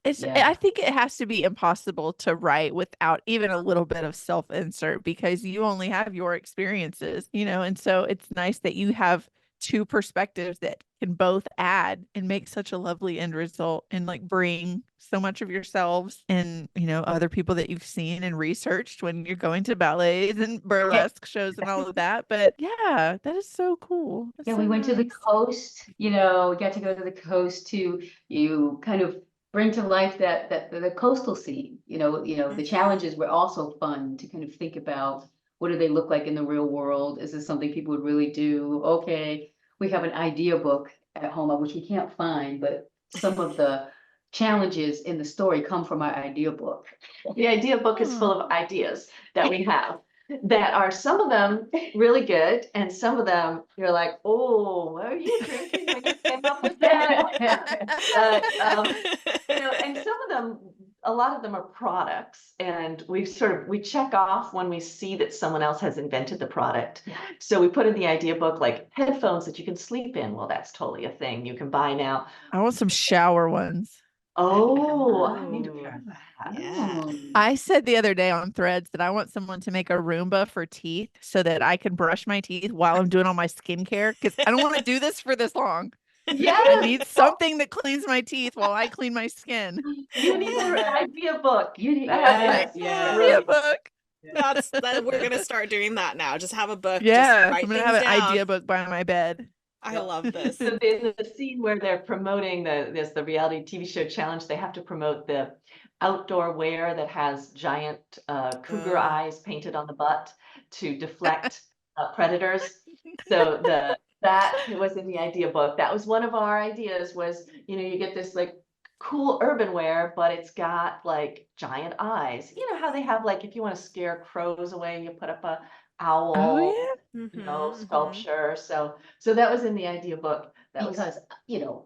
yeah. I think it has to be impossible to write without even a little bit of self-insert because you only have your experiences, and so it's nice that you have two perspectives that can both add and make such a lovely end result and like bring so much of yourselves and, other people that you've seen and researched when you're going to ballets and burlesque shows and all of that. But yeah, that is so cool. That's Yeah, so we went to the nice. coast, we got to go to the coast to you kind of bring to life that the coastal scene, the Mhm. challenges were also fun to kind of think about what do they look like in the real world? Is this something people would really do? Okay, we have an idea book at home, which we can't find, but some of the challenges in the story come from our idea book. The idea book is full Aw. of ideas that we have that are some of them really good and some of them you're like, oh, what are you drinking when you came up with that? But and some of them, a lot of them are products, and we check off when we see that someone else has invented the product. Yeah. So we put in the idea book like headphones that you can sleep in. Well, that's totally a thing you can buy now. I want some shower ones. Oh, I need to Ooh, try that. yeah. I said the other day on Threads that I want someone to make a Roomba for teeth so that I can brush my teeth while I'm doing all my skincare because I don't want to do this for this long. I Yes, need something that cleans my teeth while I clean my skin. you need an idea book. I That need is an yeah. idea brilliant. book. That we're gonna start doing that now. Just have a book, just Yeah, I'm write gonna things have an down. idea book by my bed. I love this. So in the scene where they're promoting the reality TV show challenge, they have to promote the outdoor wear that has giant cougar Oh. eyes painted on the butt to deflect predators. So that was in the idea book. That was one of our ideas was, you get this like cool urban wear, but it's got like giant eyes. You know how they have like if you want to scare crows away, you put up a Oh owl, yeah. Mhm. sculpture. So that was in the idea book. That was Because,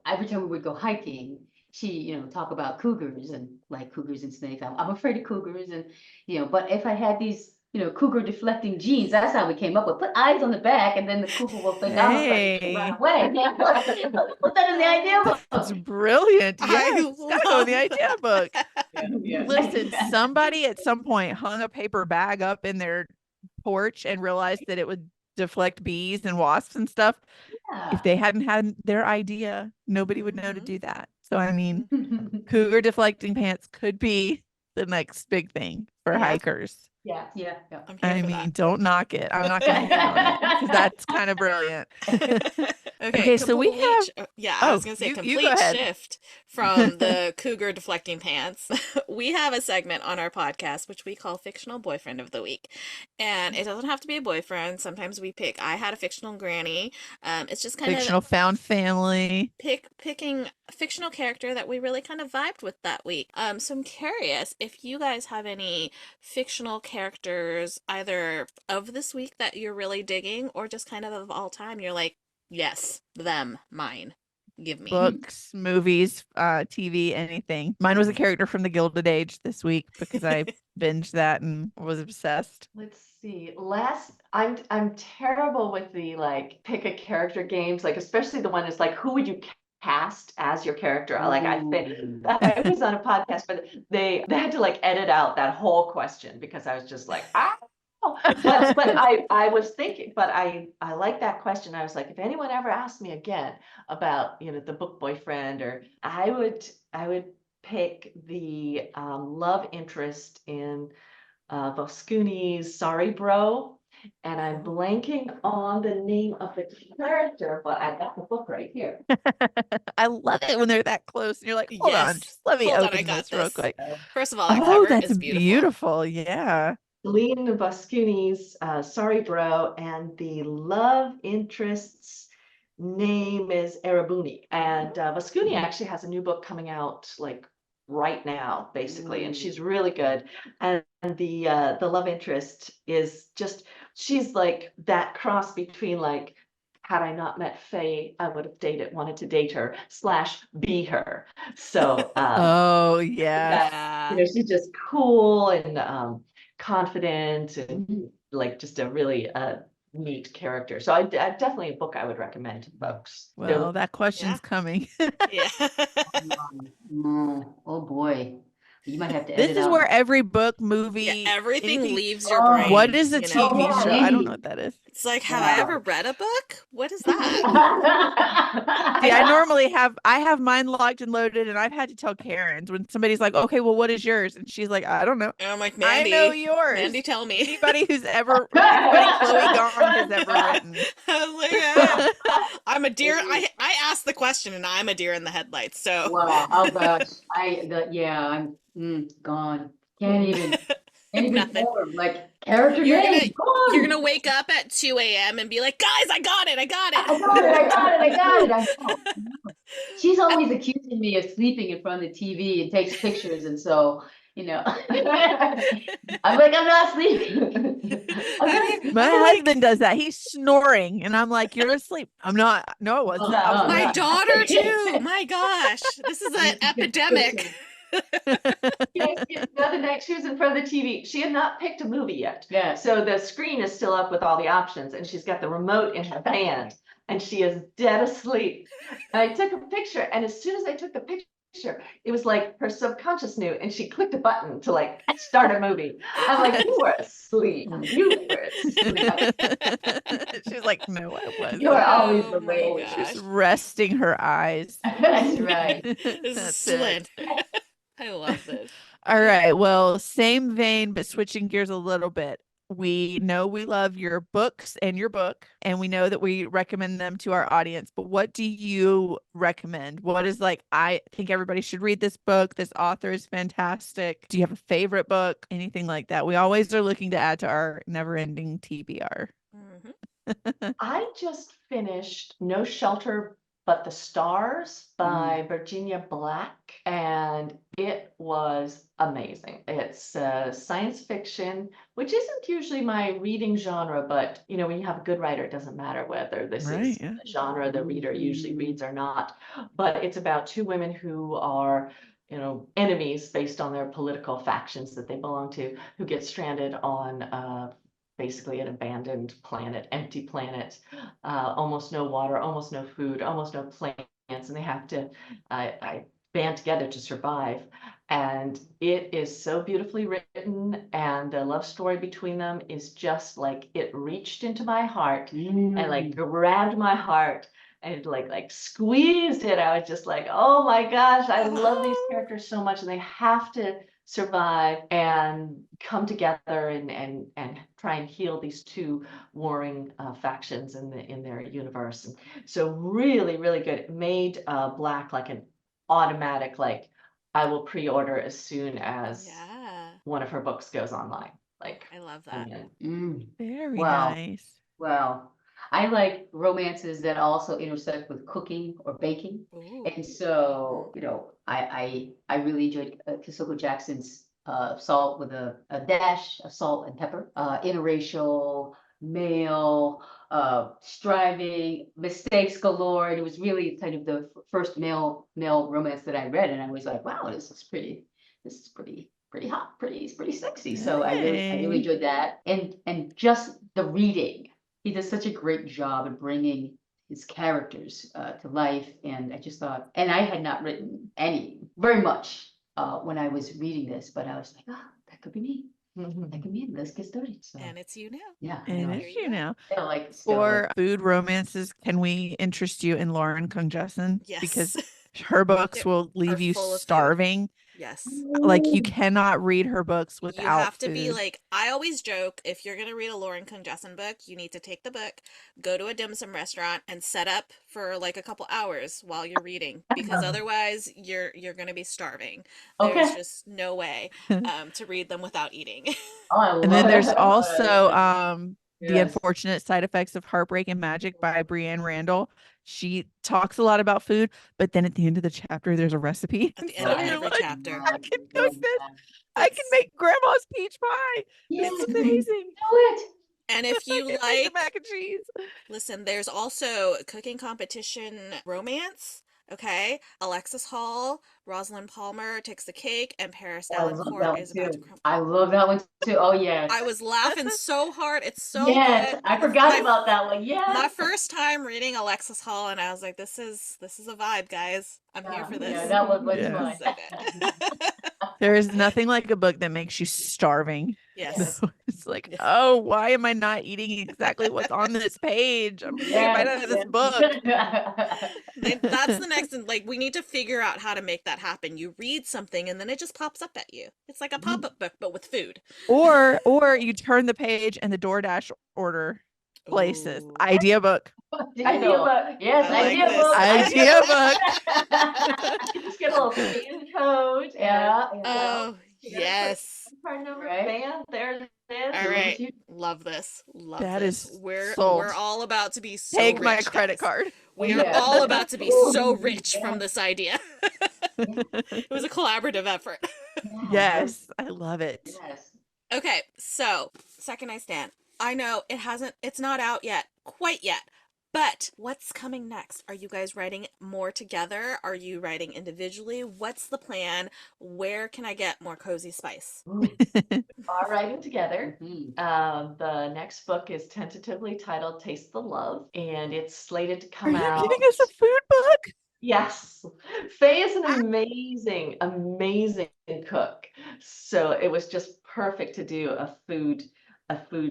every time we would go hiking, she, talk about cougars and like cougars and snakes. I'm afraid of cougars and, but if I had these, cougar deflecting genes, that's how we came up with put eyes on the back and then the cougar will think I'm afraid and run Hey, away. Put that in the idea that's book. brilliant. I Yes, it's gotta go in love the idea book. that. Listen, somebody at some point hung a paper bag up in their porch and realized that it would deflect bees and wasps and stuff. If Yeah. they hadn't had their idea, nobody would know to Mhm. do that. So, I mean, Mhm. cougar deflecting pants could be the next big thing for Yeah, hikers. Yeah, yeah, I'm here I for mean, that. don't knock it. I'm not going to hate on it because yeah. that's kind of brilliant. Okay, Okay, so we have. yeah, I was Oh, gonna say you go complete ahead. shift from the cougar deflecting pants. We have a segment on our podcast which we call Fictional Boyfriend of the Week. And it doesn't have to be a boyfriend. Sometimes we pick, I had a fictional granny. It's just kind of Fictional found family. picking a fictional character that we really kind of vibed with that week. So I'm curious if you guys have any fictional characters either of this week that you're really digging or just kind of all time. You're like, yes, them, mine. Give me. Books, movies, TV, anything. Mine was a character from the Gilded Age this week because I binged that and was obsessed. Let's see. I'm terrible with the like pick a character games, like especially the one that's like who would you cast as your character? I was on a podcast, but they had to like edit out that whole question because I was just like, ah. But I was thinking, but I like that question. I was like, if anyone ever asked me again about, the book boyfriend, or I would pick the love interest in Voskuni's Sorry Bro, and I'm blanking on the name of the character, but I got the book right here. I love it when they're that close and you're like, hold on, Yes. just let me Hold on, I open got this real this. quick. First of all, that Oh, cover that's is beautiful. beautiful. Yeah. Lean Voskuni's Sorry Bro, and the love interest's name is Arabuni. And Voskuni actually has a new book coming out like right now, basically, and she's really good. And the love interest is just, she's like that cross between like, had I not met Faye, I would have wanted to date her / be her. So Oh, yes. Yeah. she's just cool and confident and like just a really neat character. So I definitely a book I would recommend to folks. Well, that Yeah. question's coming. Yeah. Oh boy, you might have to This edit is out. where every book, Yeah, movie, everything anything. leaves your Oh, brain. What is a you know? TV Oh, show? I don't know Mandy. what that is. It's like, have I ever read a book? What is that? See, I have mine locked and loaded, and I've had to tell Karin when somebody's like, okay, well, what is yours? And she's like, I don't know. And I'm like, I know Mandy, yours. Mandy, tell me. Anybody Chloe Gong has ever written. I was like, I'm a deer. I asked the question, and I'm a deer in the headlights. So Wow, oh gosh, I'm gone. Can't even nothing. form, like character You're name, gonna gone. you're gonna wake up at 2 a.m. and be like, guys, I got it. I got it. I know. She's always accusing me of sleeping in front of the TV and takes pictures, and so, I'm like, I'm not sleeping. My husband does that. He's snoring, and I'm like, "You're asleep." I'm not. No, I wasn't. I was My not. daughter too. My gosh, this is an epidemic. The other night she was in front of the TV. She had not picked a movie yet. Yeah. So the screen is still up with all the options, and she's got the remote in her hand, and she is dead asleep. And I took a picture, and as soon as I took the picture, it was like her subconscious knew, and she clicked a button to like start a movie. I'm like, you were asleep. You were asleep. She's like, "No, I wasn't." You are always Oh my awake. gosh. She's resting her eyes. That's right. This is That's it. splendid. I love this. All right. Well, same vein, but switching gears a little bit. We know we love your books and your book, and we know that we recommend them to our audience. But what do you recommend? What is like, I think everybody should read this book. This author is fantastic. Do you have a favorite book? Anything like that? We always are looking to add to our never-ending TBR. I just finished No Shelter But the Stars by Virginia Black, and it was amazing. It's science fiction, which isn't usually my reading genre, but when you have a good writer, it doesn't matter whether this is the genre the reader usually reads or not. But it's about two women who are enemies based on their political factions that they belong to, who get stranded on basically an abandoned planet, empty planet, almost no water, almost no food, almost no plants, and they have to band together to survive. And it is so beautifully written, and the love story between them is just like, it reached into my heart and like grabbed my heart and like squeezed it. I was just like, oh my gosh, I love these characters so much, and they have to survive and come together and try and heal these two warring factions in their universe. And so really, really good. It made Black like an automatic, like I will pre-order as soon as Yeah, one of her books goes online. Like, I love I'm that. in. Very Wow. nice. Well, I like romances that also intersect with cooking or baking. Ooh. And so, I really enjoyed Kisoko Jackson's Salt with a dash of salt and pepper, interracial, male, striving, mistakes galore. And it was really kind of the first male romance that I read. And I was like, wow, this is pretty hot, pretty sexy. So I really Hey. enjoyed that. And just the reading. He does such a great job at bringing his characters to life. And I just thought, and I had not written very much when I was reading this, but I was like, oh, that could be me. That could be me. Let's get started. So And it's you now. yeah, And There it's you you go. now. still For food romances, can we interest you in Lauren Kung Jessen? Because Yes. her books They will leave are you full of food. starving. Yes. Like you cannot read her books You without have to be food. like, I always joke, if you're going to read a Lauren Kung Jessen book, you need to take the book, go to a dim sum restaurant, and set up for like a couple hours while you're reading, because otherwise you're going to be starving. There's Okay. just no way to read them without eating. Oh, I love And then there's that. also The Yes. Unfortunate Side Effects of Heartbreak and Magic by Brienne Randall. She talks a lot about food, but then at the end of the chapter, there's a recipe. At the So end of you're every like, chapter. I can cook this. I can It's- make grandma's peach pie. Yeah, This is do amazing. it. And if I you can make the like, mac and cheese. listen, there's also cooking competition romance. Okay, Alexis Hall, Rosalind Palmer takes the cake, and Paris Oh, I love that Davenport one is about to too. crumble. I love that one too. Oh yes. I was laughing so hard. It's so Yes, good. I forgot My- about that one. My Yes. first time reading Alexis Hall, and I was like, "This is a vibe, guys. I'm here for this." Yeah, that one was Yeah. fun. So good. There is nothing like a book that makes you starving. Yes. So it's like, Yes. oh, why am I not eating exactly what's on this page? I'm gonna take a bite out of this book. That's the next thing. Like, we need to figure out how to make that happen. You read something and then it just pops up at you. It's like a pop-up book, but with food. Or you turn the page and the DoorDash order places. Ooh. Idea book. Idea book. Yes, I like idea this. book. Idea book. Just get a little scan code. Yeah. Oh, yes. Card number, Right. bam, there it is. All right. Love this. Love That this. is We're sold. all about to be so Take rich, my credit guys. card. We are Yeah. all about to be so rich Yeah. from this idea. It was a collaborative effort. Yes, I love it. Yes. Okay, so Second I Stand. I know it's not out yet, quite yet. But what's coming next? Are you guys writing more together? Are you writing individually? What's the plan? Where can I get more cozy spice? Are writing together. Mhm. The next book is tentatively titled Taste the Love, and it's slated to Are come you out. giving us a food book? Yes. Faye is an amazing, amazing cook. So it was just perfect to do a food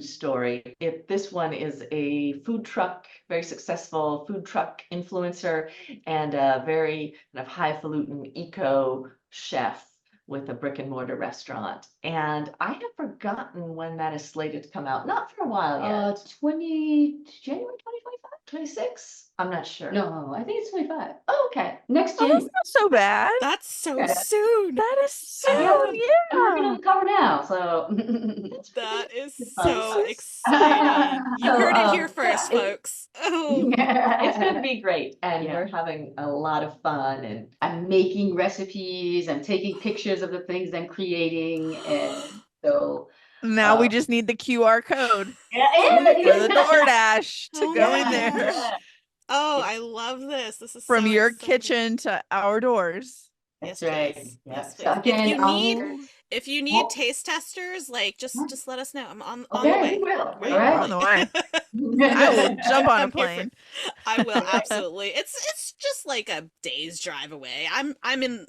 story. This one is a food truck, very successful food truck influencer and a very kind of highfalutin eco chef with a brick and mortar restaurant. And I have forgotten when that is slated to come out. Not for a while yet. January 2025? 26? I'm not sure. No, I think it's 25. Oh, okay. Next Oh, January. that's not so bad. That's so Yeah. soon. That is soon. I'm working on Yeah. the cover now, so. That is fun. so exciting. You So, heard it here first, yeah, folks. Oh, It's going to be great, and Yeah. we're having a lot of fun. And I'm making recipes, I'm taking pictures of the things I'm creating, and so. Now we just need the QR code Yeah, for the DoorDash to Oh go my in there. gosh. Oh, I love this. This is From so your exciting. kitchen to our doors. That's Yes, right. please. Yeah. Yes, So please. again, If you need taste testers, like just let us know. I'm on the Okay, way. we will. Right? All right. On the way. I will jump on a I'm here for- plane. I will absolutely. It's just like a day's drive away. I'm in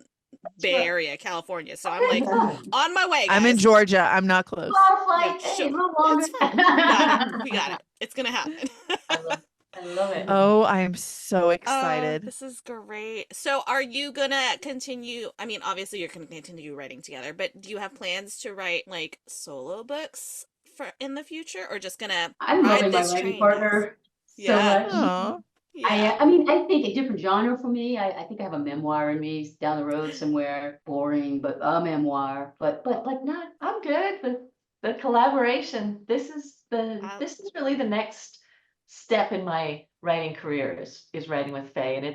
Bay right. Area, California, so I'm like Fine. on my way, guys. I'm in Georgia. I'm not close. Car flight, Yeah, hey, sure. a little longer. It's fine. We got it. We got it. It's gonna happen. I love I love it. Oh, I am so Oh, excited. this is great. So are you gonna continue? I mean, obviously you're gonna continue writing together, but do you have plans to write like solo books for in the future, or just gonna I'm ride loving my this writing train, guys? partner so Yeah, much. Oh, yeah. I mean, I think a different genre for me. I think I have a memoir in me down the road somewhere. Boring, but a memoir. But like not. I'm good with the collaboration. I, This is really the next step in my writing career is writing with Faye. And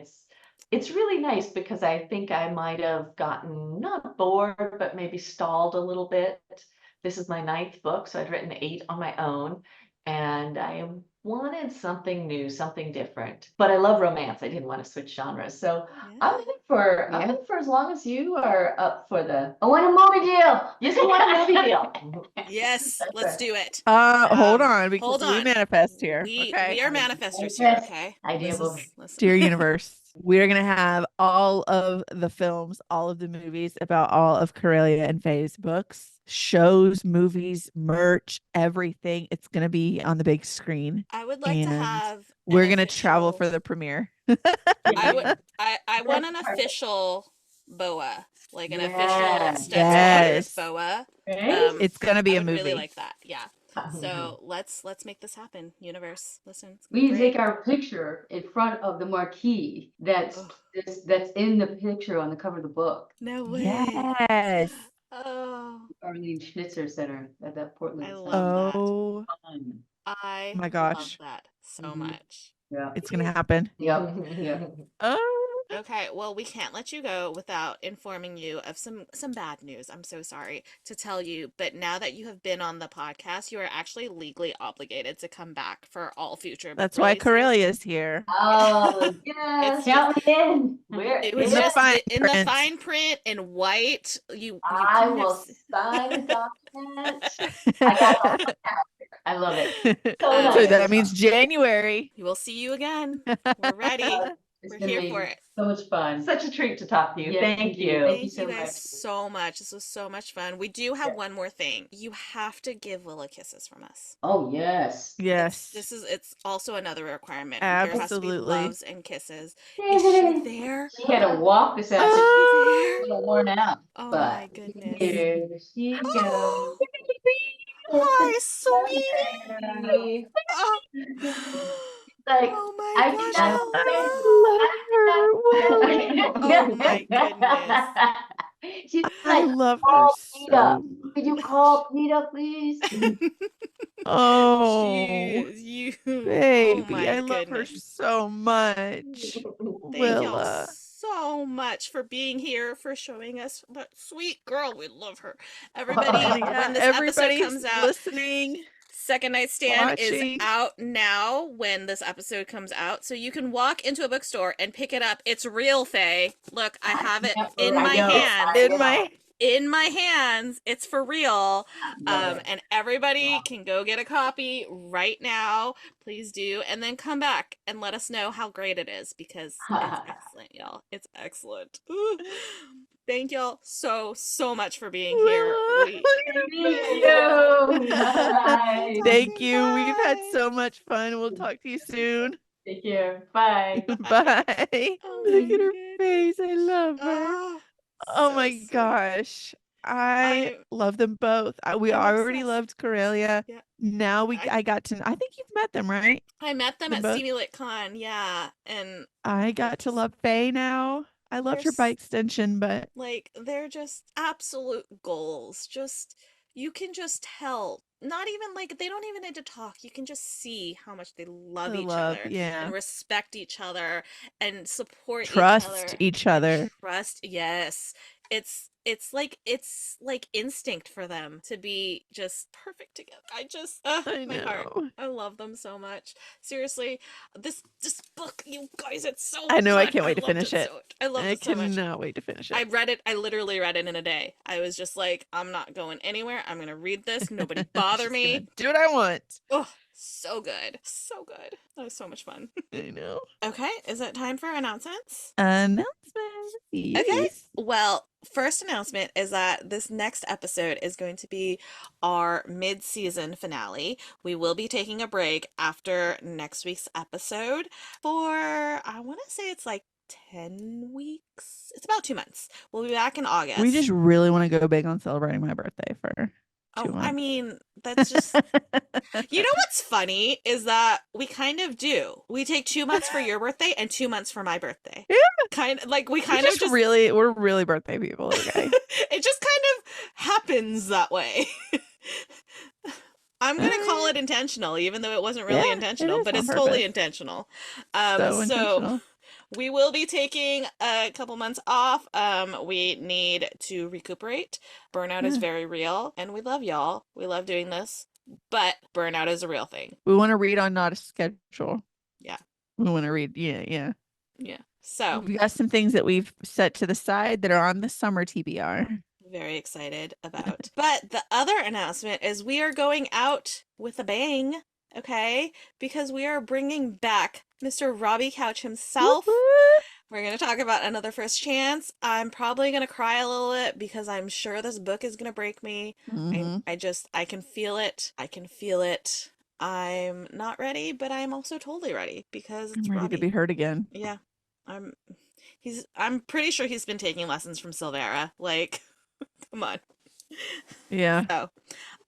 it's really nice because I think I might have gotten not bored, but maybe stalled a little bit. This is my ninth book, so I'd written 8 on my own, and I wanted something new, something different. But I love romance. I didn't want to switch genres. So yeah. I'm in for as long as you are up for the. I want a movie deal. You just want a movie deal. Yes, let's do it. hold on, because Hold we on. manifest here. We Okay. are manifestors here, okay? Idea This book. is listen. Dear universe, we're gonna have all of the films, all of the movies about all of Corelia and Faye's books, shows, movies, merch, everything. It's gonna be on the big screen, I would like to and have an we're gonna travel official. for the premiere. I would. Yeah. I want an That's perfect. official boa, like an official Yeah. Stetson Yes. boa. Right? It's gonna be I a would really movie. like that. Yeah. So let's make this happen. Universe, listen, it's gonna We be need to take great. our picture in front of the marquee Oh, that's in the picture on the cover of the book. no way. Yes. Oh, Arlene Schnitzer Center at that Portland I Center. love that. Oh Fun. I my love gosh. that so Mhm. much. Yeah. It's gonna happen. Yep. Yeah. Oh, Okay, well, we can't let you go without informing you of some bad news. I'm so sorry to tell you, but now that you have been on the podcast, you are actually legally obligated to come back for all future book that's why releases. Corelia is here. Oh, yes. It's just Count me in. We're it In was the just fine in the print. fine print in white. You I couldn't have will sign the document. I got all my calendar. I love it. So Um, So nice. that means January. we'll see you again. We're ready. It's We're been here for amazing. it. So much fun. Such a treat to talk to you. Yes, Thank indeed. you. Thank you Thank so you guys much. so much. This was so much fun. We do have one more thing. You have to give Willa kisses from us. Oh, yes. Yes. It's also another requirement. There has to be Absolutely. loves and kisses. Is she there? She had a walk this Is afternoon. she A there? little worn out, Oh but my goodness. here she goes. Hi, sweetie. Baby. Oh, Like, oh my I gosh, cannot I love I love her. Whoa. Oh my goodness. She's I like, love her call so Peter. Could you much. call Peter, please? Oh, Jeez, oh baby, my I love her goodness. so much. Thank y'all Willa. so much for being here, for showing us that sweet girl. We love her. Everybody, And yeah, when this episode everybody's comes out, listening, Second Nightstand is watching. out now when this episode comes out. So you can walk into a bookstore and pick it up. It's real, Faye. Look, I have it in my hands. In my In my hands. It's for real. Love it. And everybody can go get a copy right now. Please do. And then come back and let us know how great it is, because it's excellent, y'all. It's excellent. Thank y'all so much for being here. Willa. Thank you. Bye. Bye. Thank you. We've had Bye. so much fun. We'll talk to you soon. Take care. Bye. Bye. Oh Look my at her goodness. face. I love her. Oh, Oh so my sweet. gosh. I I'm- love them both. We I'm already obsessed. loved Corelia. Yeah. Now I- I got to, I think you've met them, right? I met them Them at both? Steamy Lit Con, yeah, and I got to love Faye now. I loved her There's- by extension, but like they're just absolute goals. Just you can just tell. Not even like they don't even need to talk. You can just see how much they love the each love, other yeah. and respect each other and support Trust each other. each and other. Trust, yes. It's like instinct for them to be just perfect together. I just I my heart. know. I love them so much. Seriously, this book, you guys, it's so I know, I good. can't wait to loved finish it it. so much. I loved I it so much. cannot wait to finish it. I read it. I literally read it in a day. I was just like, I'm not going anywhere. I'm gonna read this. Nobody bother Just me. gonna do what I want. Oh, So good. So good. That was so much fun. I know. Okay, is it time for announcements? Announcement. Okay. Yes. Well, first announcement is that this next episode is going to be our mid-season finale. We will be taking a break after next week's episode for, I want to say it's like 10 weeks. It's about 2 months. We'll be back in August. We just really want to go big on celebrating my birthday for 2 months. I mean, that's just, you know what's funny is that we kind of do. We take 2 months for your birthday and 2 months for my birthday. Yeah. We're really birthday people, okay? It just kind of happens that way. I'm gonna call it intentional, even though it wasn't really Yeah, intentional, it is but on it's totally purpose. intentional. So intentional. We will be taking a couple months off. We need to recuperate. Burnout is Yeah. very real, and we love y'all. We love doing this, but burnout is a real thing. We want to read on not a schedule. Yeah. We want to read. Yeah. So We've got some things that we've set to the side that are on the summer TBR. very excited about. But the other announcement is we are going out with a bang, okay? Because we are bringing back Mr. Robbie Couch himself. Woo-hoo. We're going to talk about Another First Chance. I'm probably going to cry a little bit because I'm sure this book is going to break me. Mhm. I can feel it. I can feel it. I'm not ready, but I'm also totally ready because it's I'm ready Robbie. to be hurt again. Yeah. I'm pretty sure he's been taking lessons from Silvera. Like, come on. Yeah. So,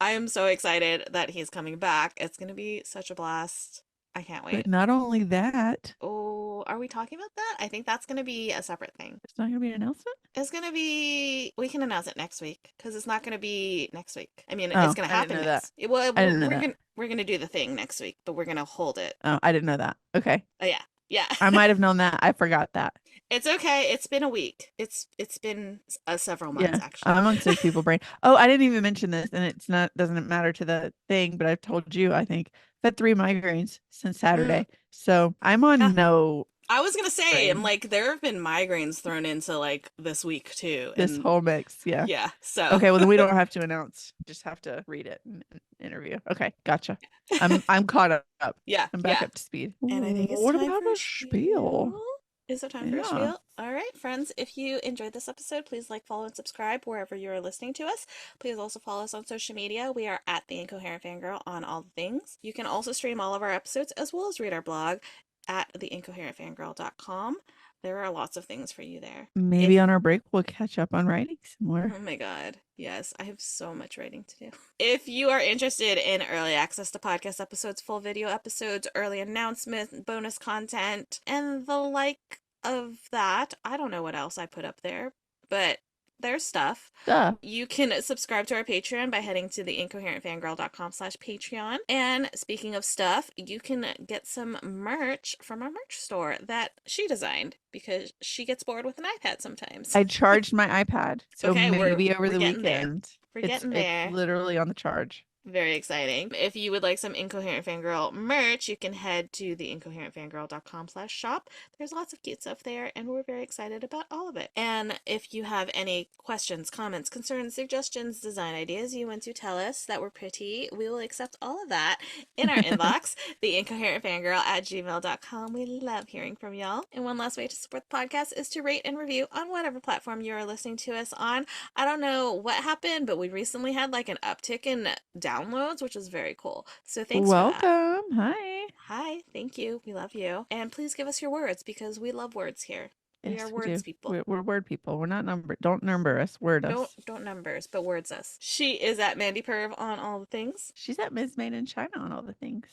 I am so excited that he's coming back. It's going to be such a blast. I can't wait. But not only that, Oh, are we talking about that? I think that's going to be a separate thing. it's not going to be an announcement. It's going to be, we can announce it next week because it's not going to be next week. I mean, Oh, it's going to I didn't happen know next. Well, I didn't know that. we're going to do the thing next week, but we're going to hold it. Oh, I didn't know that. Okay. Oh, yeah. Yeah. I might have known that. I forgot that. It's okay. It's been a week. It's been several months, actually. I'm on sick people brain. Oh, I didn't even mention this, and it's not doesn't matter to the thing, but I've told you, I think I've had 3 migraines since Saturday. So I'm on Yeah. no I was gonna say, and brain. like there have been migraines thrown into like this week too. This And whole mix. Yeah. yeah, so Okay, well then we don't have to announce. Just have to read it and interview. Okay, gotcha. I'm caught up. yeah, I'm back yeah. up to speed. And I think it's What time about for a spiel? Is it time for a Yeah. spiel? All right, friends, if you enjoyed this episode, please like, follow, and subscribe wherever you are listening to us. Please also follow us on social media. We are at The Incoherent Fangirl on all the things. You can also stream all of our episodes as well as read our blog at theincoherentfangirl.com. There are lots of things for you there. Maybe on our break we'll catch up on writing some more. Oh my God. Yes, I have so much writing to do. If you are interested in early access to podcast episodes, full video episodes, early announcements, bonus content, and the like of that, I don't know what else I put up there, but there's stuff. Duh. You can subscribe to our Patreon by heading to theincoherentfangirl.com/Patreon. And speaking of stuff, you can get some merch from our merch store that she designed because she gets bored with an iPad sometimes. I charged my iPad, so Okay, maybe over we're the getting there. weekend. We're It's getting there. literally on the charge. Very exciting. If you would like some Incoherent Fangirl merch, you can head to theincoherentfangirl.com/shop. There's lots of cute stuff there, and we're very excited about all of it. And if you have any questions, comments, concerns, suggestions, design ideas you want to tell us that we're pretty, we will accept all of that in our inbox, theincoherentfangirl@gmail.com. We love hearing from y'all. And one last way to support the podcast is to rate and review on whatever platform you are listening to us on. I don't know what happened, but we recently had like an uptick in downloads, which is very cool. So thanks for that. Welcome. Hi. Hi, thank you. We love you. And please give us your words because we love words here. We Yes, are we words do. people. We're word people. We're not number. Don't number us. Word us. Don't numbers, but words us. She is at Mandy Perv on all the things. She's at Ms. Made in China on all the things.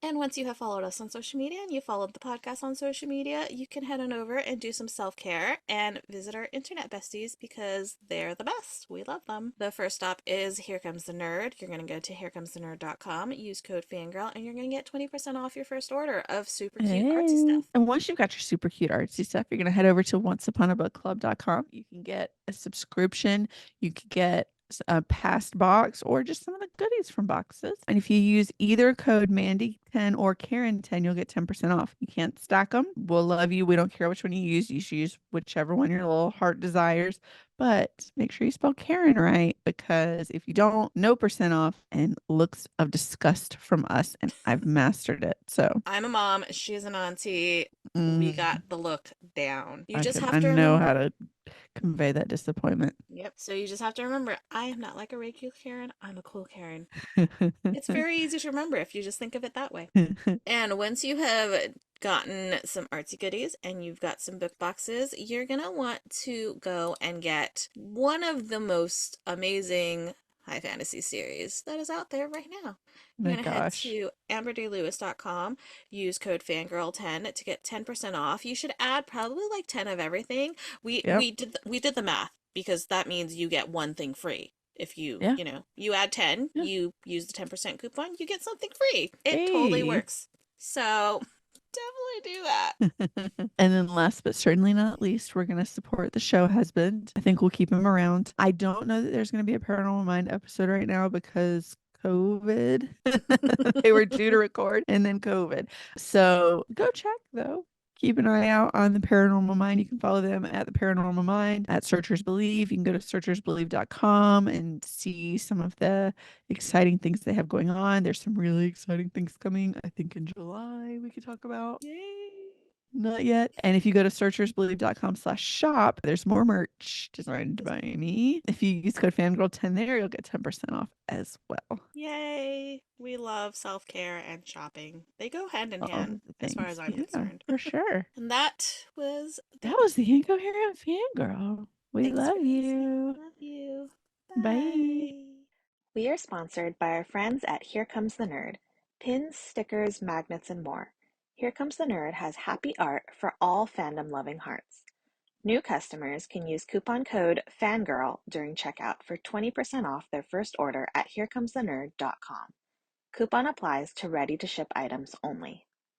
And once you have followed us on social media and you followed the podcast on social media, you can head on over and do some self-care and visit our internet besties because they're the best. We love them. The first stop is Here Comes the Nerd. You're going to go to herecomesthenerd.com, use code FANGIRL, and you're going to get 20% off your first order of super cute artsy stuff. And once you've got your super cute artsy stuff, you're going to head over to onceuponabookclub.com. You can get a subscription. You can get a past box or just some of the goodies from boxes. And if you use either code Mandy10 or Karin10, you'll get 10% off. You can't stack them. We'll love you. We don't care which one you use. You should use whichever one your little heart desires. But make sure you spell Karin right, because if you don't, no percent off and looks of disgust from us. And I've mastered it. So I'm a mom. She's an auntie. We got the look down. You just have I to know remember. how to convey that disappointment. Yep. So you just have to remember, I am not like a regular Karen. I'm a cool Karen. It's very easy to remember if you just think of it that way. And once you have gotten some artsy goodies and you've got some book boxes, you're going to want to go and get one of the most amazing high fantasy series that is out there right now. You're My going to head gosh. to amberdaylewis.com, use code fangirl10 to get 10% off. You should add probably like 10 of everything. We Yep. we did the math because that means you get one thing free. If you, Yeah. you know, you add 10, Yeah. you use the 10% coupon, you get something free. It totally Hey. works. So definitely do that. And then last but certainly not least, we're going to support the show husband. I think we'll keep him around. I don't know that there's going to be a Paranormal Mind episode right now because COVID. They were due to record and then COVID. So go check though. Keep an eye out on the Paranormal Mind. You can follow them at the Paranormal Mind at Searchers Believe. You can go to searchersbelieve.com and see some of the exciting things they have going on. There's some really exciting things coming, I think in July we could talk about. Yay. Not yet. And if you go to searchersbelieve.com/shop, there's more merch designed by me. If you use code fangirl10 there, you'll get 10% off as well. Yay. We love self-care and shopping. They go hand in All hand of the as far things. as I'm Yeah, concerned. for sure. And that was That was the Incoherent Fangirl. We Thanks love for listening. you. Love you. Bye. We are sponsored by our friends at Here Comes the Nerd. Pins, stickers, magnets, and more. Here Comes the Nerd has happy art for all fandom-loving hearts. New customers can use coupon code FANGIRL during checkout for 20% off their first order at herecomesthenerd.com. Coupon applies to ready-to-ship items only.